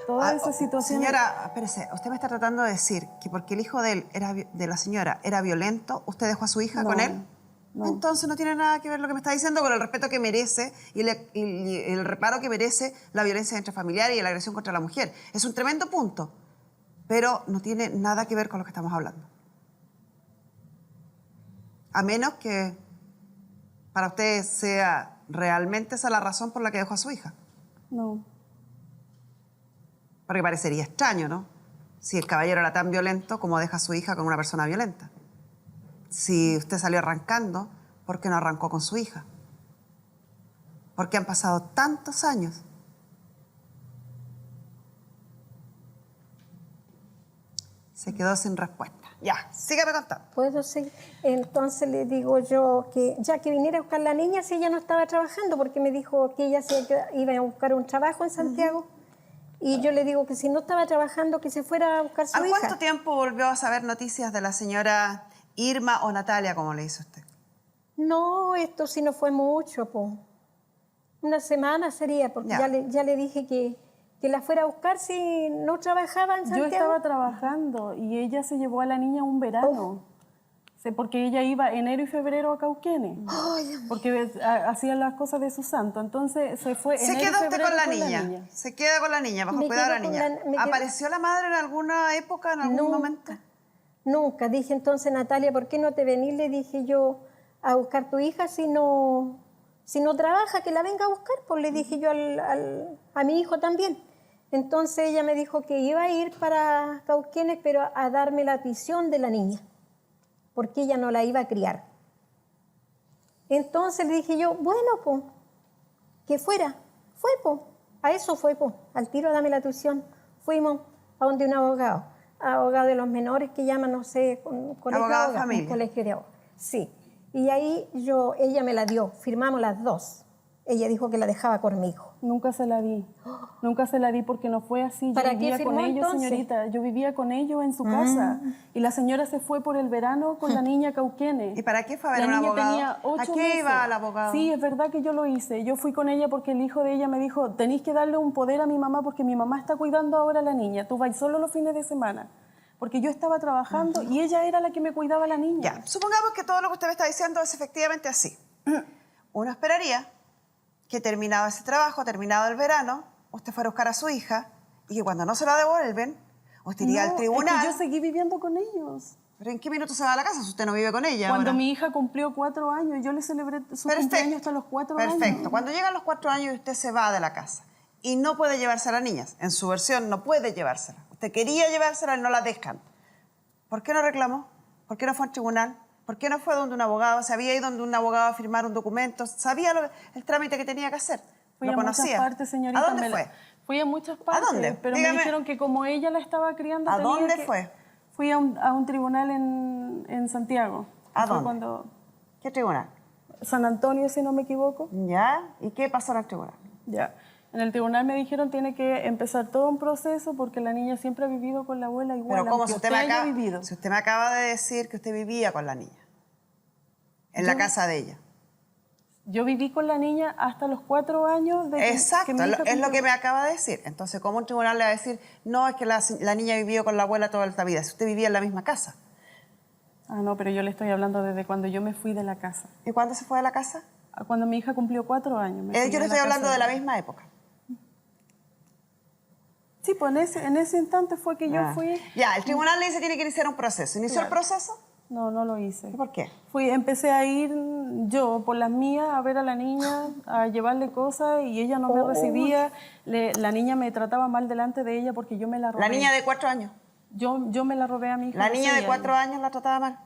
Todas esas situaciones. Señora, espérese, usted me está tratando de decir que porque el hijo de él de la señora era violento, ¿usted dejó a su hija con él? No. Entonces no tiene nada que ver lo que me está diciendo con el respeto que merece y el reparo que merece la violencia intrafamiliar y la agresión contra la mujer. Es un tremendo punto, pero no tiene nada que ver con lo que estamos hablando. A menos que para usted sea realmente esa la razón por la que dejó a su hija. No. Porque parecería extraño, ¿no? Si el caballero era tan violento, ¿cómo deja a su hija con una persona violenta? Si usted salió arrancando, ¿por qué no arrancó con su hija? Porque han pasado tantos años. Se quedó sin respuesta. Ya, sígame contando. ¿Puedo seguir? Entonces le digo yo que ya que viniera a buscar la niña si ella no estaba trabajando, porque me dijo que ella iba a buscar un trabajo en Santiago. Y yo le digo que si no estaba trabajando, que se fuera a buscar su ¿A hija. cuánto tiempo volvió a saber noticias de la señora Irma o Natalia, como le dice usted? No, esto sí no fue mucho, po. Una semana sería, porque Ya. ya le dije que la fuera a buscar si no trabajaba en Yo Santiago. estaba trabajando y ella se llevó a la niña un verano. Porque ella iba enero y febrero a Cauquenes. Porque hacía las cosas de su santo. Entonces se fue Se enero y queda usted febrero con la niña. Se queda con la niña, bajo Me cuidado de la quedo con niña. me quedo- ¿Apareció la madre en alguna época, en algún momento? Nunca. Dije entonces, Natalia, ¿por qué no te venís? Le dije yo a buscar tu hija si no trabaja, que la venga a buscar. Pues le dije yo a mi hijo también. Entonces ella me dijo que iba a ir para Cauquenes, pero a darme la tuición de la niña, porque ella no la iba a criar. Entonces le dije yo, bueno, pues, que fuera. Fue, pues, a eso fue, pues, al tiro dame la tuición. Fuimos a donde un abogado de los menores que llaman, no sé, colegio Abogado de un familia. colegio de abogados. Sí. Y ahí ella me la dio, firmamos las dos. Ella dijo que la dejaba conmigo. Nunca se la di. Nunca se la di porque no fue así. Yo ¿Para qué vivía con firmó ellos, entonces? señorita. Yo vivía con ellos en su casa. Y la señora se fue por el verano con la niña a Cauquenes. ¿Y para qué fue a ver La a un niña abogado? tenía 8 ¿A qué meses. iba al abogado? Sí, es verdad que yo lo hice. Yo fui con ella porque el hijo de ella me dijo, tenéis que darle un poder a mi mamá porque mi mamá está cuidando ahora a la niña. Tú vas solo los fines de semana. Porque yo estaba trabajando y ella era la que me cuidaba a la niña. Ya, supongamos que todo lo que usted me está diciendo es efectivamente así. Uno esperaría que terminado ese trabajo, terminado el verano, usted fuera a buscar a su hija y que cuando no se la devuelven, usted iría al tribunal. Es que yo seguí viviendo con ellos. ¿Pero en qué minuto se va a la casa si usted no vive con ella Cuando ahora? mi hija cumplió 4 años, yo le celebré su cumpleaños hasta los 4 años. Perfecto. Cuando llegan los 4 años y usted se va de la casa y no puede llevarse a la niña, en su versión no puede llevársela. Usted quería llevársela y no la dejan. ¿Por qué no reclamó? ¿Por qué no fue al tribunal? ¿Por qué no fue donde un abogado? ¿Se había ido donde un abogado a firmar un documento? ¿Sabía el trámite que tenía que hacer? Fui ¿Lo a muchas conocía? partes, señorita. ¿A dónde fue? Fui a muchas partes. dónde? Pero Dígame. me dijeron que como ella la estaba criando... ¿A tenía dónde que- fue? Fui a un tribunal en Santiago. ¿A Fue dónde? cuando ¿Qué tribunal? San Antonio, si no me equivoco. ¿Ya? ¿Y qué pasó en el tribunal? Ya. En el tribunal me dijeron tiene que empezar todo un proceso porque la niña siempre ha vivido con la abuela igual. Pero ¿cómo? aunque Si usted, me haya acaba, vivido. si usted me acaba de decir que usted vivía con la niña. En la casa de ella. Yo viví con la niña hasta los 4 años de Exacto, que mi hija es lo cumplió- que me acaba de decir. Entonces, ¿cómo un tribunal le va a decir, no, es que la niña vivió con la abuela toda la vida? Si usted vivía en la misma casa. Ah, no, pero yo le estoy hablando desde cuando yo me fui de la casa. ¿Y cuándo se fue de la casa? Cuando mi hija cumplió 4 años. me fui Yo le de la estoy hablando casa de la misma época. Sí, pues en ese instante fue que yo Ah. fui... Ya, el tribunal le dice que tiene que iniciar un proceso. ¿Inició el proceso? No, no lo hice. ¿Y por qué? Empecé a ir yo por las mías a ver a la niña, a llevarle cosas y ella no me recibía. La niña me trataba mal delante de ella porque yo me la robé. La niña de 4 años. Yo me la robé a mi hija. ¿La a los niña 6 de 4 años la trataba mal?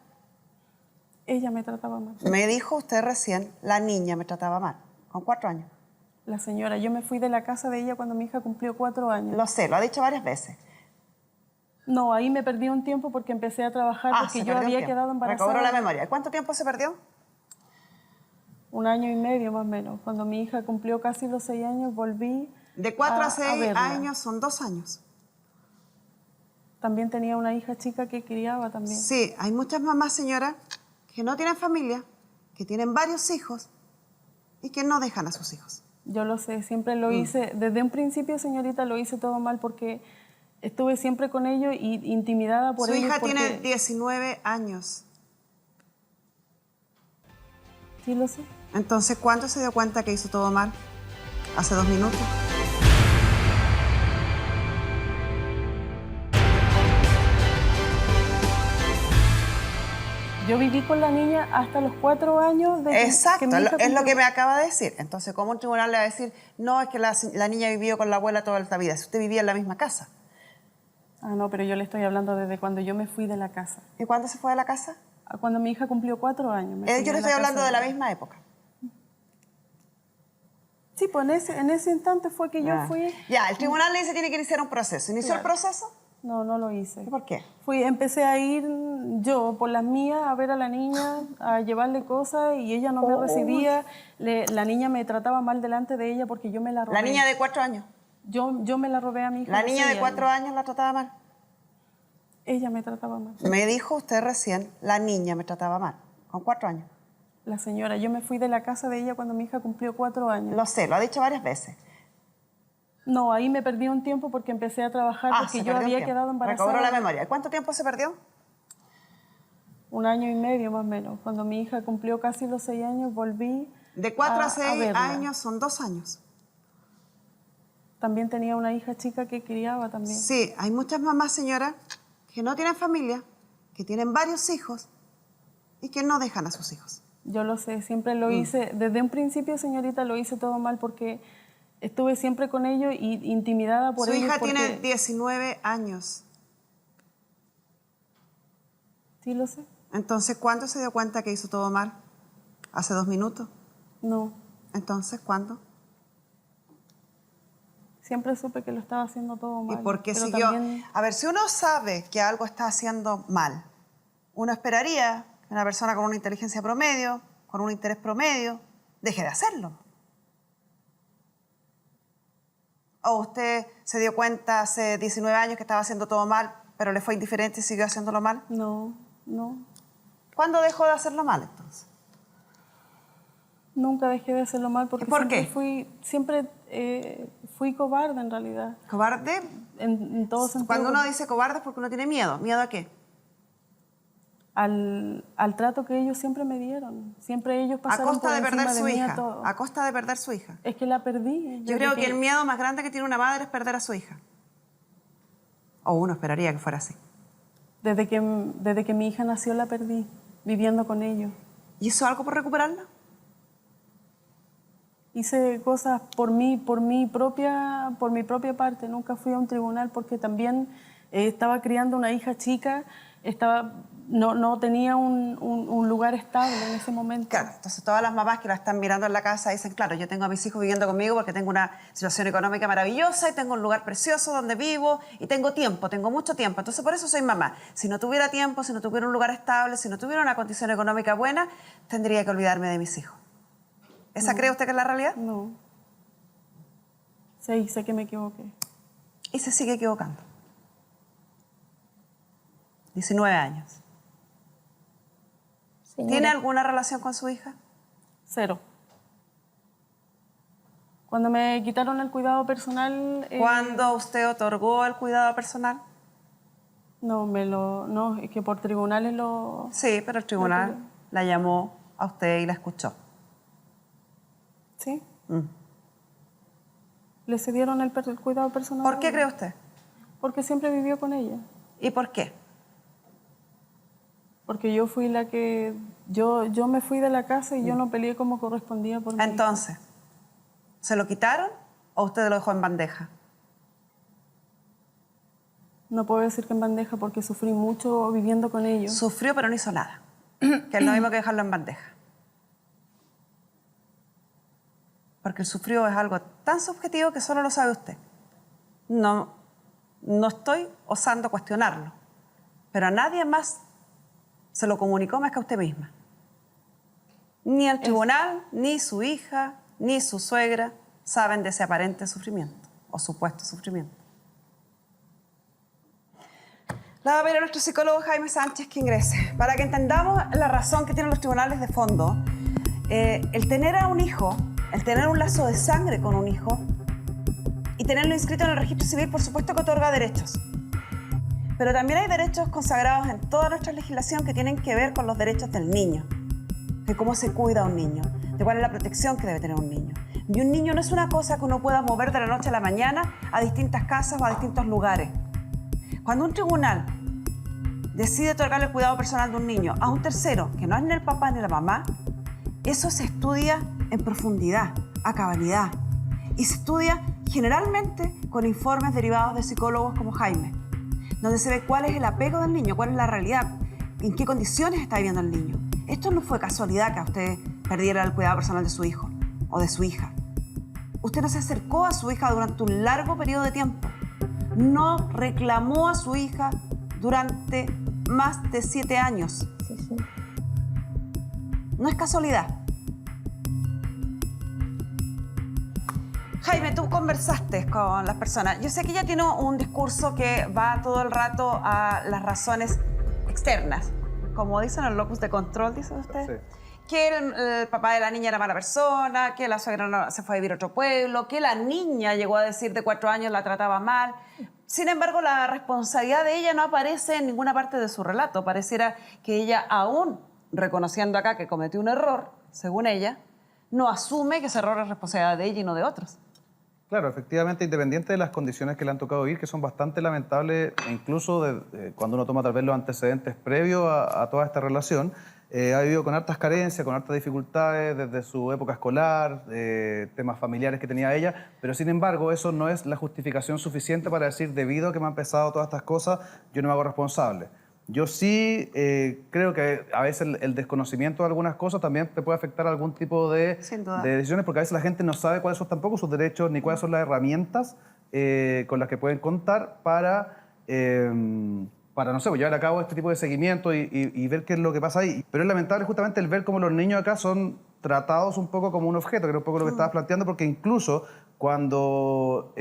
Ella me trataba mal. Me dijo usted recién, la niña me trataba mal, con 4 años. La señora, yo me fui de la casa de ella cuando mi hija cumplió 4 años. Lo sé, lo ha dicho varias veces. No, ahí me perdí un tiempo porque empecé a trabajar porque se yo perdió un había tiempo. quedado embarazada. Recobró la memoria. ¿Cuánto tiempo se perdió? 1 año y medio más o menos. Cuando mi hija cumplió casi los 6 años, volví. De 4 a 6 verla. años son 2 años. También tenía una hija chica que criaba también. Sí, hay muchas mamás, señora, que no tienen familia, que tienen varios hijos y que no dejan a sus hijos. Yo lo sé, siempre lo hice. Desde un principio, señorita, lo hice todo mal porque estuve siempre con ellos y intimidada por Su ellos. hija porque... tiene 19 años. Sí, lo sé. Entonces, ¿cuándo se dio cuenta que hizo todo mal? ¿Hace 2 minutos? Yo viví con la niña hasta los 4 años. Exacto, que mi hija es lo cumplió. que me acaba de decir. Entonces, ¿cómo un tribunal le va a decir, no, es que la niña vivió con la abuela toda la vida? Si usted vivía en la misma casa. Ah, no, pero yo le estoy hablando desde cuando yo me fui de la casa. ¿Y cuándo se fue de la casa? Cuando mi hija cumplió 4 años. me fui Yo le de estoy la hablando casa de la ella. misma época. Sí, pues en ese instante fue que yo fui. Ya, el tribunal le dice que tiene que iniciar un proceso. ¿Inició el Claro. proceso? No, no lo hice. ¿Y por qué? Empecé a ir yo por las mías a ver a la niña, a llevarle cosas y ella no me recibía. La niña me trataba mal delante de ella porque yo me la robé. La niña de 4 años. Yo me la robé a mi hija. La a los niña de 6 4 años la trataba mal. Ella me trataba mal. Me dijo usted recién, la niña me trataba mal, con 4 años. La señora, yo me fui de la casa de ella cuando mi hija cumplió 4 años. Lo sé, lo ha dicho varias veces. No, ahí me perdí un tiempo porque empecé a trabajar porque se yo perdió un había tiempo. quedado embarazada. Recobró la memoria. ¿Cuánto tiempo se perdió? 1 año y medio más o menos. Cuando mi hija cumplió casi los 6 años, volví. De 4 a 6 verla. años son 2 años. También tenía una hija chica que criaba también. Sí, hay muchas mamás, señora, que no tienen familia, que tienen varios hijos y que no dejan a sus hijos. Yo lo sé, siempre lo hice. Desde un principio, señorita, lo hice todo mal porque estuve siempre con ellos y intimidada por Su ellos. hija porque... tiene 19 años. Sí, lo sé. Entonces, ¿cuándo se dio cuenta que hizo todo mal? ¿Hace 2 minutos? No, Entonces, ¿cuándo? siempre supe que lo estaba haciendo todo ¿Y mal. por qué pero siguió? también- A ver, si uno sabe que algo está haciendo mal, uno esperaría que una persona con una inteligencia promedio, con un interés promedio, deje de hacerlo. ¿O usted se dio cuenta hace 19 años que estaba haciendo todo mal, pero le fue indiferente y siguió haciéndolo mal? No. ¿Cuándo dejó de hacerlo mal, entonces? Nunca dejé de hacerlo mal porque ¿Y por siempre fui cobarde en realidad. ¿Cobarde? En todo sentido. Cuando uno dice cobarde es porque uno tiene miedo. ¿Miedo a qué? Al trato que ellos siempre me dieron. Siempre ellos A pasaron costa por de perder encima de su mí a hija. todo. A costa de perder su hija. Es que la perdí. Yo creo que el miedo más grande que tiene una madre es perder a su hija. O uno esperaría que fuera así. Desde que mi hija nació la perdí, viviendo con ellos. ¿Y hizo algo por recuperarla? Hice cosas por mi propia parte. Nunca fui a un tribunal porque también estaba criando una hija chica, no tenía un lugar estable en ese momento. Claro, entonces todas las mamás que la están mirando en la casa dicen, claro, yo tengo a mis hijos viviendo conmigo porque tengo una situación económica maravillosa y tengo un lugar precioso donde vivo y tengo tiempo, tengo mucho tiempo. Entonces por eso soy mamá. Si no tuviera tiempo, si no tuviera un lugar estable, si no tuviera una condición económica buena, tendría que olvidarme de mis hijos. ¿Esa cree usted que es la realidad? No. Sé que me equivoqué. Y se sigue equivocando. 19 años. Señora, ¿Tiene alguna relación con su hija? 0. Cuando me quitaron el cuidado personal... ¿Cuándo usted otorgó el cuidado personal? No, es que por tribunales lo... Sí, pero el tribunal la llamó a usted y la escuchó. ¿Sí? Le cedieron el cuidado personal. ¿Por qué cree usted? Porque siempre vivió con ella. ¿Y por qué? Porque yo fui la que... Yo me fui de la casa y yo no peleé como correspondía por mí. Entonces, ¿se lo quitaron o usted lo dejó en bandeja? No puedo decir que en bandeja porque sufrí mucho viviendo con ellos. Sufrió pero no hizo nada, que es lo mismo que dejarlo en bandeja. Porque el sufrió es algo tan subjetivo que solo lo sabe usted. No estoy osando cuestionarlo, pero a nadie más se lo comunicó más que a usted misma. Ni el tribunal, ni su hija, ni su suegra saben de ese aparente sufrimiento o supuesto sufrimiento. Le voy a pedir a nuestro psicólogo Jaime Sánchez que ingrese para que entendamos la razón que tienen los tribunales de fondo. El tener a un hijo, el tener un lazo de sangre con un hijo y tenerlo inscrito en el registro civil, por supuesto que otorga derechos. Pero también hay derechos consagrados en toda nuestra legislación que tienen que ver con los derechos del niño, de cómo se cuida a un niño, de cuál es la protección que debe tener un niño. Y un niño no es una cosa que uno pueda mover de la noche a la mañana a distintas casas o a distintos lugares. Cuando un tribunal decide otorgar el cuidado personal de un niño a un tercero, que no es ni el papá ni la mamá, eso se estudia en profundidad, a cabalidad. Y se estudia generalmente con informes derivados de psicólogos como Jaime, donde se ve cuál es el apego del niño, cuál es la realidad, en qué condiciones está viviendo el niño. Esto no fue casualidad que a usted perdiera el cuidado personal de su hijo o de su hija. Usted no se acercó a su hija durante un largo periodo de tiempo. No reclamó a su hija durante más de 7 años. Sí, sí. No es casualidad. Jaime, tú conversaste con las personas. Yo sé que ella tiene un discurso que va todo el rato a las razones externas. Como dicen el locus de control, dice usted. Sí. Que el papá de la niña era mala persona, que la suegra se fue a vivir a otro pueblo, que la niña llegó a decir de 4 años la trataba mal. Sin embargo, la responsabilidad de ella no aparece en ninguna parte de su relato. Pareciera que ella, aún reconociendo acá que cometió un error, según ella, no asume que ese error es responsabilidad de ella y no de otros. Claro, efectivamente, independiente de las condiciones que le han tocado vivir, que son bastante lamentables, e incluso cuando uno toma tal vez los antecedentes previos a toda esta relación, ha vivido con hartas carencias, con hartas dificultades desde su época escolar, temas familiares que tenía ella, pero sin embargo eso no es la justificación suficiente para decir, debido a que me han pesado todas estas cosas, yo no me hago responsable. Yo sí creo que a veces el desconocimiento de algunas cosas también te puede afectar a algún tipo de decisiones, porque a veces la gente no sabe cuáles son tampoco sus derechos ni cuáles son las herramientas con las que pueden contar para no sé, llevar a cabo este tipo de seguimiento y ver qué es lo que pasa ahí. Pero es lamentable justamente el ver cómo los niños acá son tratados un poco como un objeto, que era un poco lo que estabas planteando, porque incluso cuando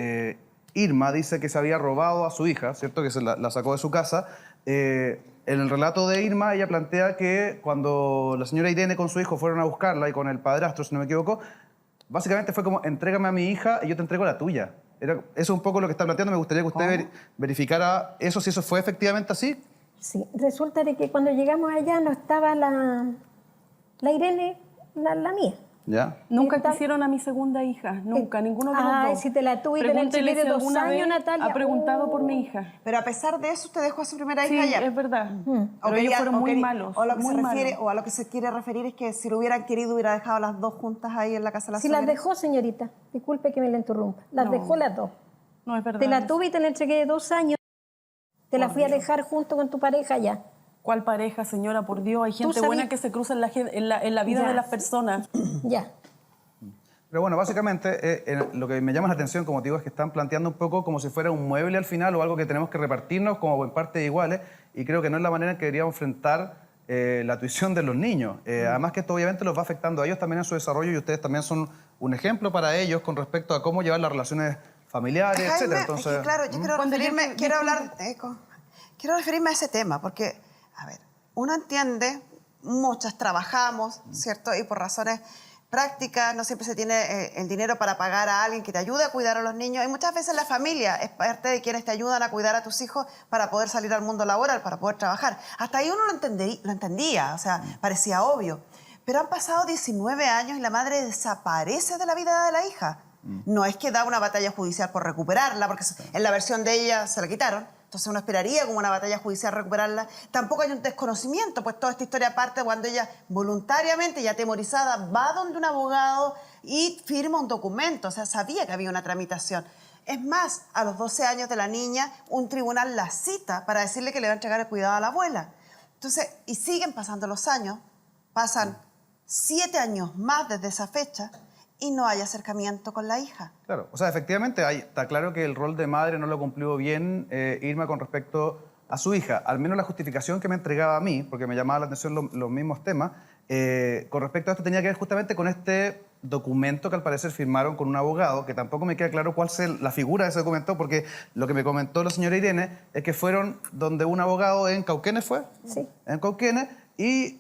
Irma dice que se había robado a su hija, ¿cierto? Que se la sacó de su casa, en el relato de Irma ella plantea que cuando la señora Irene con su hijo fueron a buscarla y con el padrastro, si no me equivoco, básicamente fue como, entrégame a mi hija y yo te entrego la tuya. Eso es un poco lo que está planteando. Me gustaría que usted verificara eso, si eso fue efectivamente así. Sí, resulta de que cuando llegamos allá no estaba la Irene, la mía. ¿Ya? Nunca quisieron a mi segunda hija, nunca, ninguno de los dos. Ay, si te la tuviste en el Chile de 2 años, Natalia. Ha preguntado por mi hija. Pero a pesar de eso, usted dejó a su primera Sí, hija allá. es verdad. O Pero ellos fueron muy malos. O lo que muy se refiere, malos. o a lo que se quiere referir es que si lo hubieran querido, hubiera dejado a las dos juntas ahí en la casa de la Si suegra. las dejó, señorita. Disculpe que me la interrumpa. Las dejó las dos. No es verdad. Te la tuve y te la entregué de 2 años. Te la fui a dejar junto con tu pareja allá. ¿Cuál pareja, señora? Por Dios, hay gente sabías- buena que se cruza en la vida Ya. de las personas. Ya. Pero bueno, básicamente lo que me llama la atención, como te digo, es que están planteando un poco como si fuera un mueble al final o algo que tenemos que repartirnos como en partes iguales, y creo que no es la manera en que deberíamos enfrentar la tuición de los niños. Además que esto obviamente los va afectando a ellos también en su desarrollo, y ustedes también son un ejemplo para ellos con respecto a cómo llevar las relaciones familiares, Jaime, etcétera. Entonces, es que, claro, yo quiero referirme a ese tema, porque, a ver, uno entiende, muchas trabajamos, ¿cierto? Y por razones prácticas no siempre se tiene el dinero para pagar a alguien que te ayude a cuidar a los niños, y muchas veces la familia es parte de quienes te ayudan a cuidar a tus hijos para poder salir al mundo laboral, para poder trabajar. Hasta ahí uno lo entendía, o sea, parecía obvio. Pero han pasado 19 años y la madre desaparece de la vida de la hija. No es que da una batalla judicial por recuperarla, porque en la versión de ella se la quitaron. Entonces uno esperaría como una batalla judicial recuperarla. Tampoco hay un desconocimiento, pues toda esta historia parte cuando ella voluntariamente y atemorizada va donde un abogado y firma un documento. O sea, sabía que había una tramitación. Es más, a los 12 años de la niña, un tribunal la cita para decirle que le va a entregar el cuidado a la abuela. Entonces, y siguen pasando los años, pasan 7 años más desde esa fecha y no hay acercamiento con la hija. Claro, o sea, efectivamente está claro que el rol de madre no lo cumplió bien Irma con respecto a su hija. Al menos la justificación que me entregaba a mí, porque me llamaban la atención los mismos temas, con respecto a esto tenía que ver justamente con este documento que al parecer firmaron con un abogado, que tampoco me queda claro cuál es la figura de ese documento, porque lo que me comentó la señora Irene es que fueron donde un abogado en Cauquenes, ¿fue? Sí. En Cauquenes, y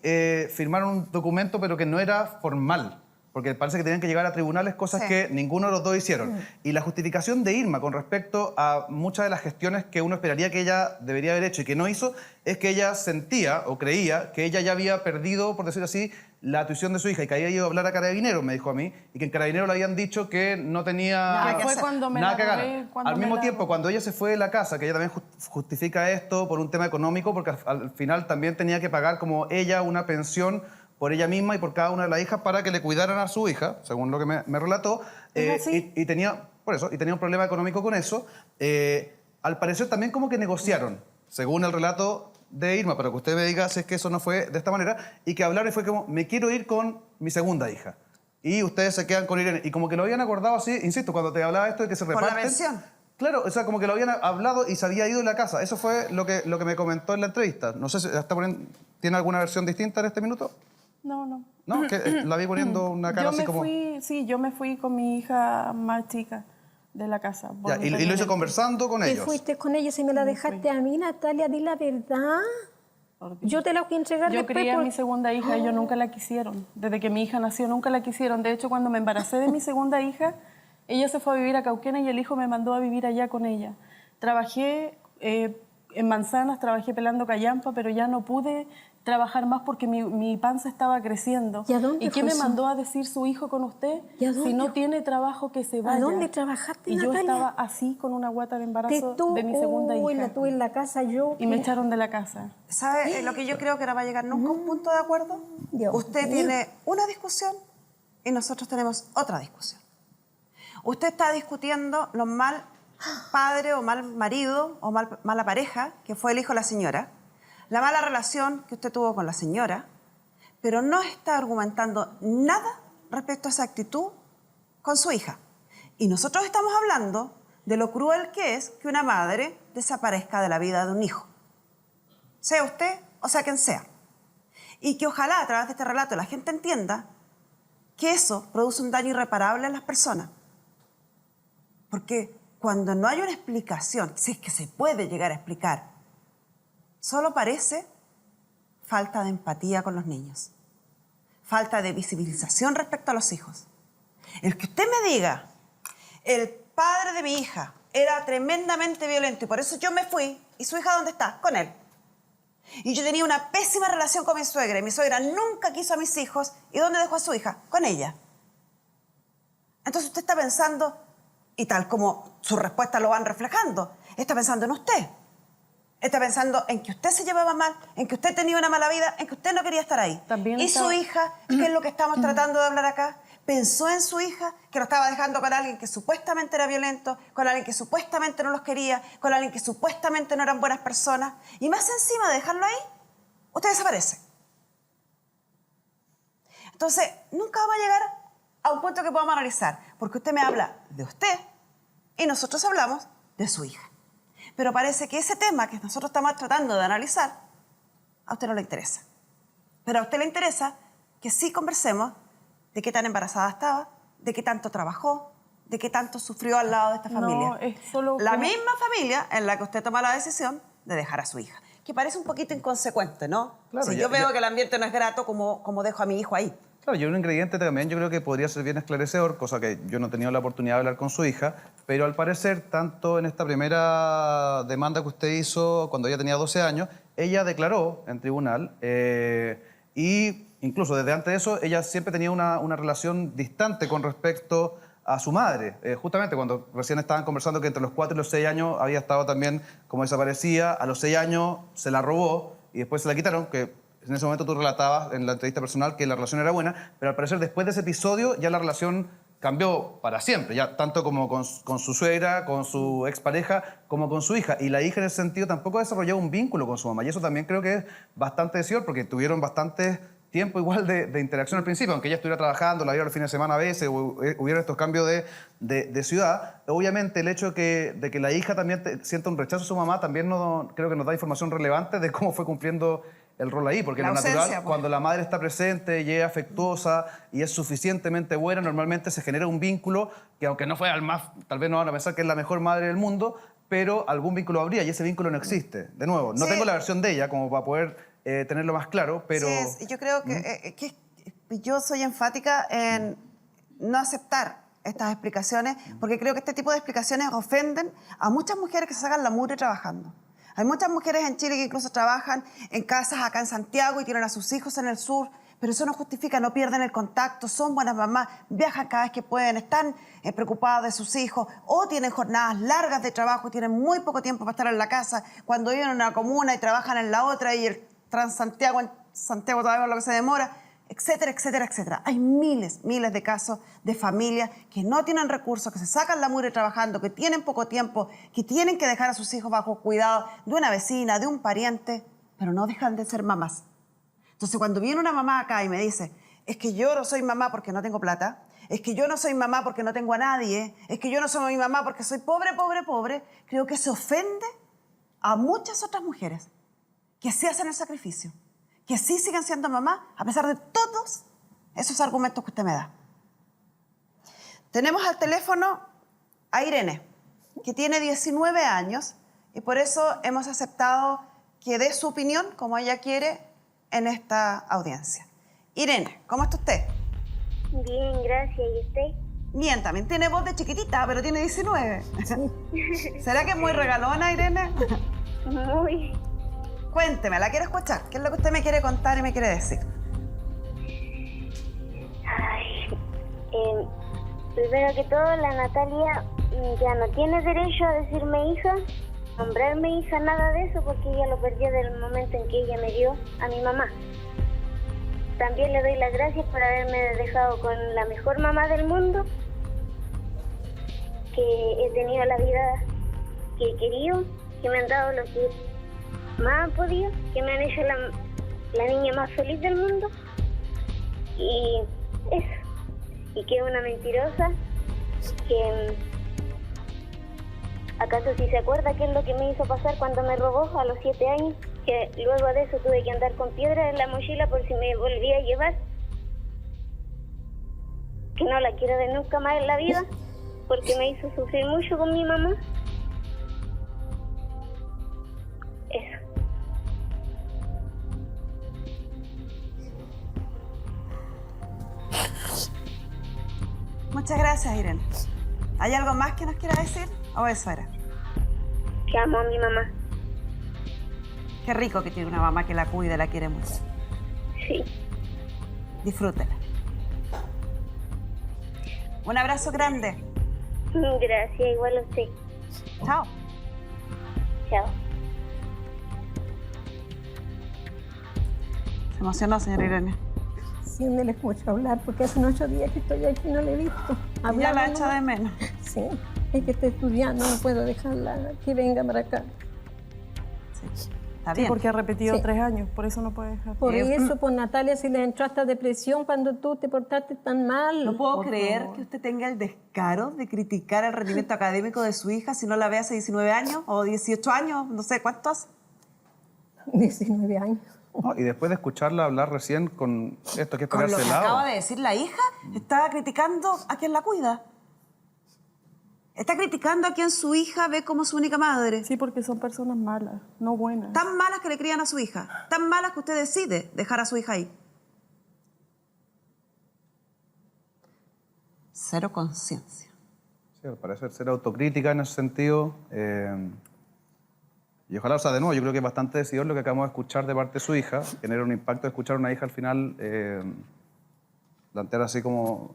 firmaron un documento pero que no era formal, porque parece que tenían que llegar a tribunales, cosas que ninguno de los dos hicieron. Y la justificación de Irma con respecto a muchas de las gestiones que uno esperaría que ella debería haber hecho y que no hizo, es que ella sentía o creía que ella ya había perdido, por decirlo así, la tuición de su hija y que había ido a hablar a Carabineros, me dijo a mí, y que en Carabineros le habían dicho que no tenía Nada, fue cuando me nada la que robé, ganar. cuando Al me mismo la tiempo, robé. cuando ella se fue de la casa, que ella también justifica esto por un tema económico, porque al final también tenía que pagar como ella una pensión por ella misma y por cada una de las hijas para que le cuidaran a su hija, según lo que me relató. ¿Es así? Y tenía un problema económico con eso. Al parecer también como que negociaron, según el relato de Irma, pero que usted me diga si es que eso no fue de esta manera, y que hablaron y fue como, me quiero ir con mi segunda hija. Y ustedes se quedan con Irene. Y como que lo habían acordado así, insisto, cuando te hablaba esto de que se Por reparten... la pensión. Claro, o sea, como que lo habían hablado y se había ido de la casa. Eso fue lo que me comentó en la entrevista. No sé si tiene alguna versión distinta en este minuto. No. ¿No? Que la vi poniendo una cara así como... Yo me fui con mi hija más chica de la casa. Ya, y lo hizo conversando con Te ellos. fuiste con ellos y me la dejaste a mí, Natalia, di la verdad. Yo te la voy a entregar Yo después. crié a mi segunda hija y ellos nunca la quisieron. Desde que mi hija nació nunca la quisieron. De hecho, cuando me embaracé de mi segunda hija, ella se fue a vivir a Cauquenes y el hijo me mandó a vivir allá con ella. Trabajé en manzanas, trabajé pelando callampa, pero ya no pude trabajar más porque mi panza estaba creciendo. ¿Y a dónde qué fue me eso? mandó a decir su hijo con usted? ¿Y a dónde? Si no tiene trabajo, que se vaya. ¿A dónde trabajaste, Y yo Natalia? estaba así con una guata de embarazo de mi segunda hija. La tuve en la casa yo. Y me echaron de la casa. ¿Sabe lo que yo creo que no va a llegar nunca a un punto de acuerdo? Dios Usted mío. tiene una discusión y nosotros tenemos otra discusión. Usted está discutiendo lo mal padre o mal marido o mala pareja que fue el hijo de la señora, la mala relación que usted tuvo con la señora, pero no está argumentando nada respecto a esa actitud con su hija. Y nosotros estamos hablando de lo cruel que es que una madre desaparezca de la vida de un hijo. Sea usted o sea quien sea. Y que ojalá a través de este relato la gente entienda que eso produce un daño irreparable en las personas. Porque cuando no hay una explicación, si es que se puede llegar a explicar, solo parece falta de empatía con los niños, falta de visibilización respecto a los hijos. El que usted me diga, el padre de mi hija era tremendamente violento y por eso yo me fui, ¿y su hija dónde está? Con él. Y yo tenía una pésima relación con mi suegra y mi suegra nunca quiso a mis hijos. ¿Y dónde dejó a su hija? Con ella. Entonces usted está pensando, y tal como sus respuestas lo van reflejando, está pensando en usted. Está pensando en que usted se llevaba mal, en que usted tenía una mala vida, en que usted no quería estar ahí. También y está- su hija, que es lo que estamos tratando de hablar acá, pensó en su hija, que lo estaba dejando con alguien que supuestamente era violento, con alguien que supuestamente no los quería, con alguien que supuestamente no eran buenas personas. Y más encima de dejarlo ahí, usted desaparece. Entonces, nunca vamos a llegar a un punto que podamos analizar, porque usted me habla de usted y nosotros hablamos de su hija. Pero parece que ese tema que nosotros estamos tratando de analizar, a usted no le interesa. Pero a usted le interesa que sí conversemos de qué tan embarazada estaba, de qué tanto trabajó, de qué tanto sufrió al lado de esta familia. No, es solo la como- misma familia en la que usted toma la decisión de dejar a su hija. Que parece un poquito inconsecuente, ¿no? Claro, si ya- yo veo ya- que el ambiente no es grato, como dejo a mi hijo ahí? Claro, y un ingrediente también yo creo que podría ser bien esclarecedor, cosa que yo no he tenido la oportunidad de hablar con su hija, pero al parecer, tanto en esta primera demanda que usted hizo cuando ella tenía 12 años, ella declaró en tribunal y incluso desde antes de eso, ella siempre tenía una relación distante con respecto a su madre. Justamente cuando recién estaban conversando que entre los 4 y los 6 años había estado también como desaparecida, a los 6 años se la robó y después se la quitaron, que en ese momento tú relatabas en la entrevista personal que la relación era buena, pero al parecer después de ese episodio ya la relación cambió para siempre, ya tanto como con su suegra, con su expareja, como con su hija. Y la hija en ese sentido tampoco ha desarrollado un vínculo con su mamá. Y eso también creo que es bastante decidor, porque tuvieron bastante tiempo igual de interacción al principio, aunque ella estuviera trabajando, la viera los fines de semana a veces, o hubiera estos cambios de ciudad. Obviamente el hecho de que la hija también sienta un rechazo a su mamá también creo que nos da información relevante de cómo fue cumpliendo el rol ahí, porque La lo natural, ausencia, pues. cuando la madre está presente y es afectuosa y es suficientemente buena, normalmente se genera un vínculo que, aunque no fuera el más, tal vez no van a pensar que es la mejor madre del mundo, pero algún vínculo habría y ese vínculo no existe. De nuevo, no Sí. tengo la versión de ella como para poder tenerlo más claro, pero... Sí, yo creo que yo soy enfática en no aceptar estas explicaciones, porque creo que este tipo de explicaciones ofenden a muchas mujeres que se sacan la mugre trabajando. Hay muchas mujeres en Chile que incluso trabajan en casas acá en Santiago y tienen a sus hijos en el sur, pero eso no justifica, no pierden el contacto, son buenas mamás, viajan cada vez que pueden, están preocupadas de sus hijos, o tienen jornadas largas de trabajo y tienen muy poco tiempo para estar en la casa, cuando viven en una comuna y trabajan en la otra y el Transantiago en Santiago todavía es lo que se demora, etcétera, etcétera, etcétera. Hay miles de casos de familias que no tienen recursos, que se sacan la mugre trabajando, que tienen poco tiempo, que tienen que dejar a sus hijos bajo cuidado de una vecina, de un pariente, pero no dejan de ser mamás. Entonces, cuando viene una mamá acá y me dice, es que yo no soy mamá porque no tengo plata, es que yo no soy mamá porque no tengo a nadie, es que yo no soy mi mamá porque soy pobre, creo que se ofende a muchas otras mujeres que sí hacen el sacrificio, que sí siguen siendo mamás a pesar de todos esos argumentos que usted me da. Tenemos al teléfono a Irene, que tiene 19 años y por eso hemos aceptado que dé su opinión, como ella quiere, en esta audiencia. Irene, ¿cómo está usted? Bien, gracias. ¿Y usted? Bien, también tiene voz de chiquitita, pero tiene 19. ¿Será que es muy regalona, Irene? Muy. Cuénteme, la quiero escuchar. ¿Qué es lo que usted me quiere contar y me quiere decir? Ay, primero que todo, la Natalia ya no tiene derecho a decirme hija, nombrarme hija, nada de eso, porque ella lo perdió del momento en que ella me dio a mi mamá. También le doy las gracias por haberme dejado con la mejor mamá del mundo, que he tenido la vida que he querido, que me han dado lo que más han podido, que me han hecho la niña más feliz del mundo. Y eso. Y que es una mentirosa, que ¿acaso si se acuerda qué es lo que me hizo pasar cuando me robó a los 7 años? Que luego de eso tuve que andar con piedras en la mochila por si me volvía a llevar. Que no la quiero ver nunca más en la vida, porque me hizo sufrir mucho con mi mamá. Eso. Muchas gracias, Irene. ¿Hay algo más que nos quiera decir o eso era? Que amo a mi mamá. Qué rico que tiene una mamá que la cuida y la quiere mucho. Sí. Disfrútela. Un abrazo grande. Gracias, igual a usted. Chao. Chao. Se emocionó, señora Irene. Sí, me le escucho hablar porque hace 8 días que estoy aquí y no le he visto. Y ya la Hablamos, echa de menos. Sí, es que estoy estudiando, no puedo dejarla que venga para acá. Sí. Está Sí, bien. porque ha repetido Sí. 3 años, por eso no puede dejar. Por eso, por Natalia, si le entró hasta depresión cuando tú te portaste tan mal. No puedo Por creer favor. que usted tenga el descaro de criticar el rendimiento académico de su hija si no la ve hace 19 años o 18 años, no sé cuántos. 19 años. No, y después de escucharla hablar recién con esto que es Con lo pegarse que helado. acaba de decir la hija, está criticando a quien la cuida. Está criticando a quien su hija ve como su única madre. Sí, porque son personas malas, no buenas. Tan malas que le crían a su hija. Tan malas que usted decide dejar a su hija ahí. Cero conciencia. Sí, al parecer ser autocrítica en ese sentido. Y ojalá, o sea, de nuevo, yo creo que es bastante decidor lo que acabamos de escuchar de parte de su hija. Genera un impacto de escuchar a una hija al final plantear así como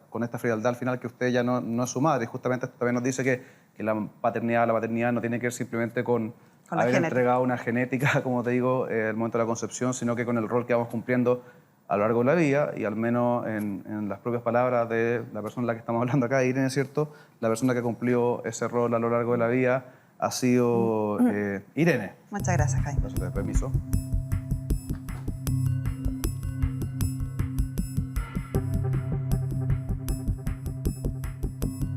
con esta frialdad al final que usted ya no es su madre. Y justamente esto también nos dice que la paternidad, la maternidad no tiene que ver simplemente con la haber genética. entregado una genética, como te digo, el momento de la concepción, sino que con el rol que vamos cumpliendo a lo largo de la vida, y al menos en las propias palabras de la persona de la que estamos hablando acá, Irene, ¿cierto? La persona que cumplió ese rol a lo largo de la vida ha sido Irene. Muchas gracias, Jaime. Entonces, permiso.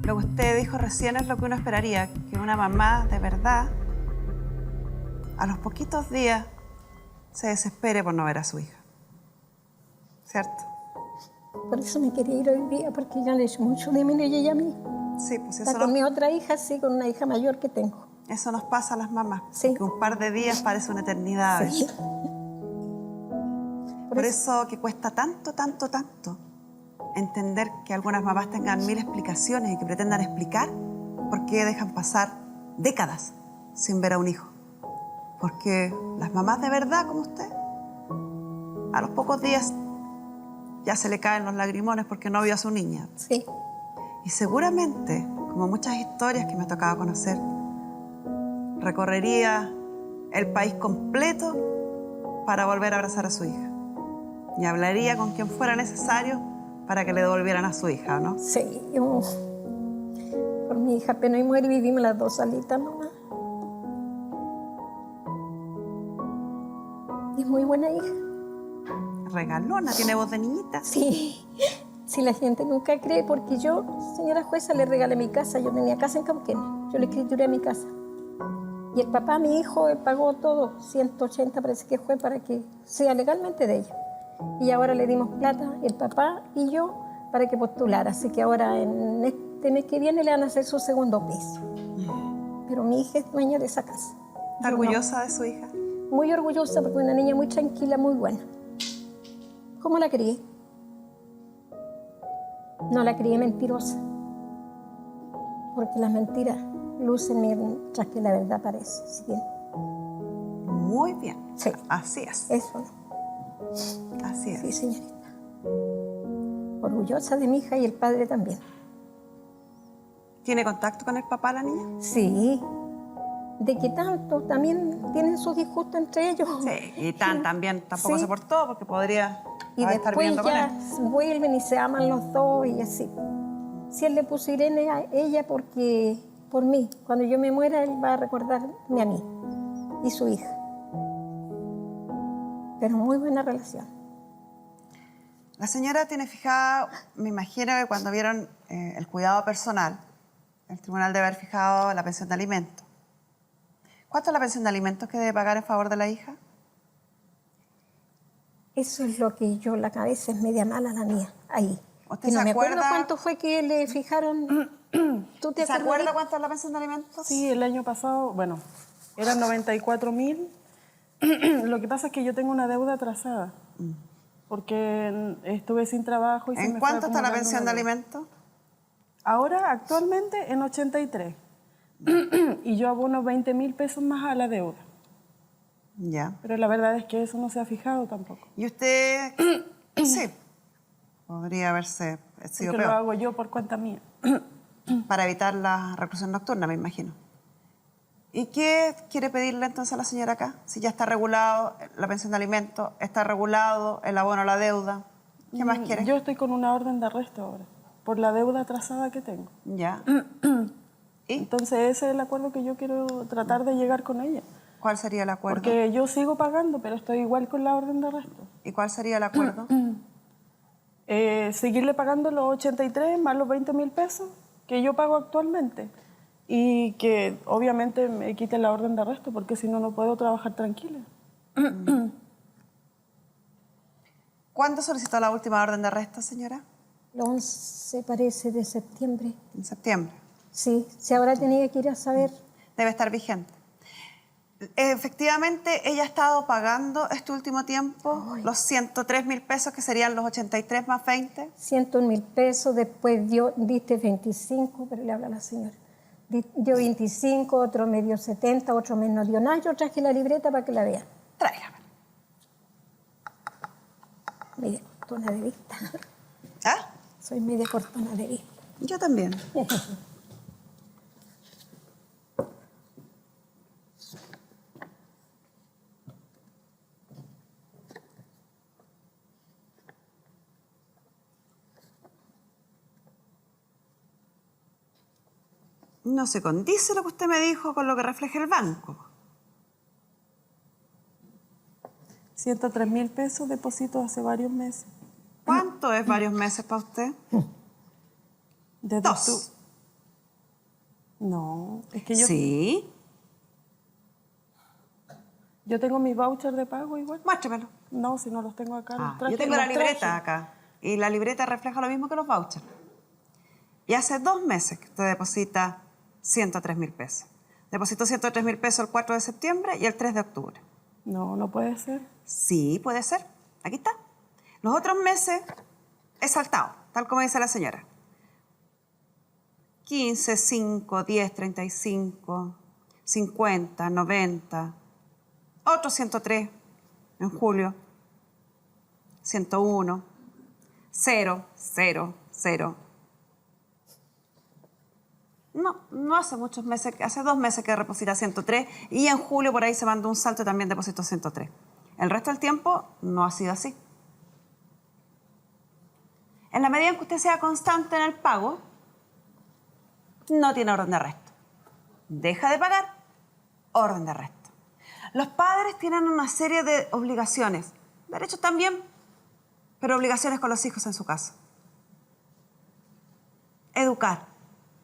Lo que usted dijo recién es lo que uno esperaría, que una mamá de verdad, a los poquitos días, se desespere por no ver a su hija. ¿Cierto? Por eso me quería ir hoy día, porque ya le echo mucho de menos ella a mí. Sí, pues Está eso, con mi otra hija, sí, con una hija mayor que tengo. eso nos pasa a las mamás. Sí. Que un par de días parece una eternidad. a Sí. veces. Por eso que cuesta tanto, tanto, tanto entender que algunas mamás tengan mil explicaciones y que pretendan explicar por qué dejan pasar décadas sin ver a un hijo. Porque las mamás de verdad, como usted, a los pocos días ya se le caen los lagrimones porque no vio a su niña. Sí. Y seguramente, como muchas historias que me ha tocado conocer, recorrería el país completo para volver a abrazar a su hija. Y hablaría con quien fuera necesario para que le devolvieran a su hija, ¿no? Sí, yo, por mi hija apenas y muere, vivimos las dos solitas nomás. Y es muy buena hija. Regalona, tiene voz de niñita. Sí, sí, la gente nunca cree, porque yo, señora jueza, le regalé mi casa. Yo tenía casa en Cauquenes, yo le escrituré mi casa. Y el papá, mi hijo, pagó todo, 180 parece que fue, para que sea legalmente de ella. Y ahora le dimos plata, el papá y yo, para que postulara. Así que ahora, en este mes que viene, le van a hacer su segundo piso. Pero mi hija es dueña de esa casa. ¿Está Yo orgullosa de su hija? no. Muy orgullosa, porque es una niña muy tranquila, muy buena. ¿Cómo la crié? No la crié mentirosa. Porque las mentiras lucen mientras que la verdad parece. Así que, Muy bien. sí, Así es. eso no. Así es. Sí, señorita. Orgullosa de mi hija y el padre también. ¿Tiene contacto con el papá la niña? Sí. De que tanto también tienen sus disgustos entre ellos. Sí, y también tampoco Sí. se portó porque podría Y estar después viviendo con ya él. vuelven y se aman los dos y así. Si él le puso Irene a ella porque por mí, cuando yo me muera, él va a recordarme a mí y su hija. Pero muy buena relación. La señora tiene fijada, me imagino que cuando vieron el cuidado personal, el tribunal debe haber fijado la pensión de alimentos. ¿Cuánto es la pensión de alimentos que debe pagar en favor de la hija? Eso es lo que yo, la cabeza es media mala la mía, ahí. ¿Usted Y no se me acuerdo acuerda? cuánto fue que le fijaron. ¿Tú te ¿Se acuerdas? acuerda cuánto es la pensión de alimentos? Sí, el año pasado, bueno, eran 94.000. Lo que pasa es que yo tengo una deuda atrasada, porque estuve sin trabajo y se ¿En me cuánto fue está la acumulando pensión de una deuda. alimentos? Ahora, actualmente, en 83. Y yo abono 20.000 pesos más a la deuda. Ya. Pero la verdad es que eso no se ha fijado tampoco. ¿Y usted? Sí. Podría haberse sido Porque lo peor. hago yo por cuenta mía. Para evitar la reclusión nocturna, me imagino. ¿Y qué quiere pedirle entonces a la señora acá? Si ya está regulado la pensión de alimentos, está regulado el abono a la deuda. ¿Qué más quiere? Yo estoy con una orden de arresto ahora, por la deuda atrasada que tengo. Ya. ¿Y Entonces ese es el acuerdo que yo quiero tratar de llegar con ella. cuál sería el acuerdo? Porque yo sigo pagando, pero estoy igual con la orden de arresto. ¿Y cuál sería el acuerdo? Seguirle pagando los 83 más los 20.000 pesos que yo pago actualmente. Y que obviamente me quiten la orden de arresto, porque si no, no puedo trabajar tranquila. ¿Cuándo solicitó la última orden de arresto, señora? El 11 parece de septiembre. En septiembre. Sí, si ahora tenía que ir a saber. Debe estar vigente. Efectivamente, ella ha estado pagando este último tiempo los 103.000 pesos, que serían los 83 más 20. 101.000 pesos, después diste 25, pero le habla a la señora. Dio 25, otro me dio 70, otro me no dio nada. Yo traje la libreta para que la vean. Tráigame. Media cortona de vista. ¿Ah? Soy media cortona de vista. Yo también. no se condice lo que usted me dijo con lo que refleja el banco. 103.000 pesos deposito hace varios meses. ¿Cuánto es varios meses para usted? Desde 2. No, es que yo... Sí. Yo tengo mis vouchers de pago igual. Muéstremelo. No, si no los tengo acá. los Yo traje, tengo la los traje. libreta acá. Y la libreta refleja lo mismo que los vouchers. Y hace 2 meses que usted deposita 103.000 pesos. Depositó 103.000 pesos el 4 de septiembre y el 3 de octubre. No, no puede ser. Sí, puede ser. Aquí está. Los otros meses he saltado, tal como dice la señora. 15, 5, 10, 35, 50, 90, otro 103 en julio, 101, 0, 0, 0. No hace muchos meses, hace 2 meses que deposita 103 y en julio por ahí se mandó un salto y también depositó 103. El resto del tiempo no ha sido así. En la medida en que usted sea constante en el pago, no tiene orden de arresto. Deja de pagar, orden de arresto. Los padres tienen una serie de obligaciones, derechos también, pero obligaciones con los hijos en su caso. Educar,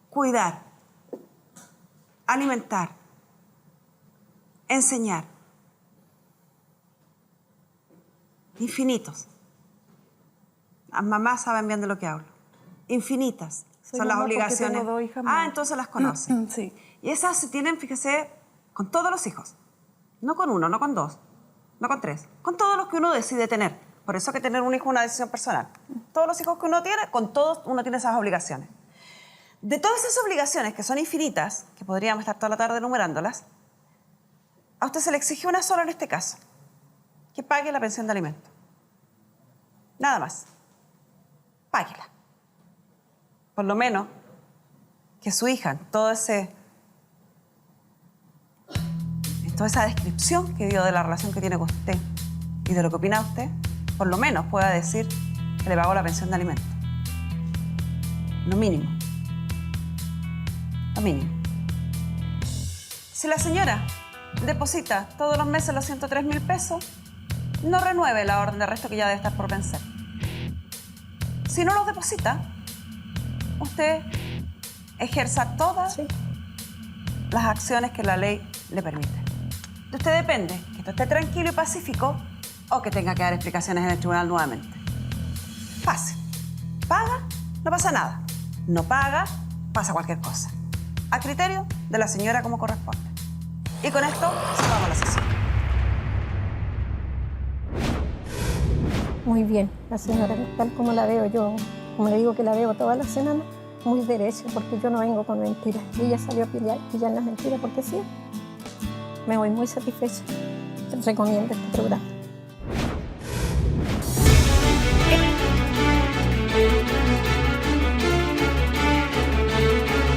cuidar, alimentar, enseñar. Infinitos. Las mamás saben bien de lo que hablo. Infinitas Soy son las mamá porque obligaciones. tengo 2 hijas más. Entonces las conocen. Sí. Y esas se tienen, fíjese, con todos los hijos. No con 1, no con 2, no con 3. Con todos los que uno decide tener. Por eso que tener un hijo es una decisión personal. Todos los hijos que uno tiene, con todos uno tiene esas obligaciones. De todas esas obligaciones que son infinitas, que podríamos estar toda la tarde enumerándolas, a usted se le exige una sola en este caso. Que pague la pensión de alimento. Nada más. Páguela. Por lo menos que su hija, toda esa descripción que dio de la relación que tiene con usted y de lo que opina usted, por lo menos pueda decir que le pagó la pensión de alimento. Lo mínimo. Lo mínimo. Si la señora deposita todos los meses los 103.000 pesos, no renueve la orden de arresto que ya debe estar por vencer. Si no los deposita, usted ejerza todas las acciones que la ley le permite. De usted depende que esto esté tranquilo y pacífico o que tenga que dar explicaciones en el tribunal nuevamente. Fácil. Paga, no pasa nada. No paga, pasa cualquier cosa. A criterio de la señora como corresponde. Y con esto cerramos la sesión. Muy bien, la señora, tal como la veo yo, como le digo que la veo todas las semanas, muy derecha, porque yo no vengo con mentiras. Y ella salió a pillar las mentiras porque sí. Me voy muy satisfecha. Recomiendo este programa.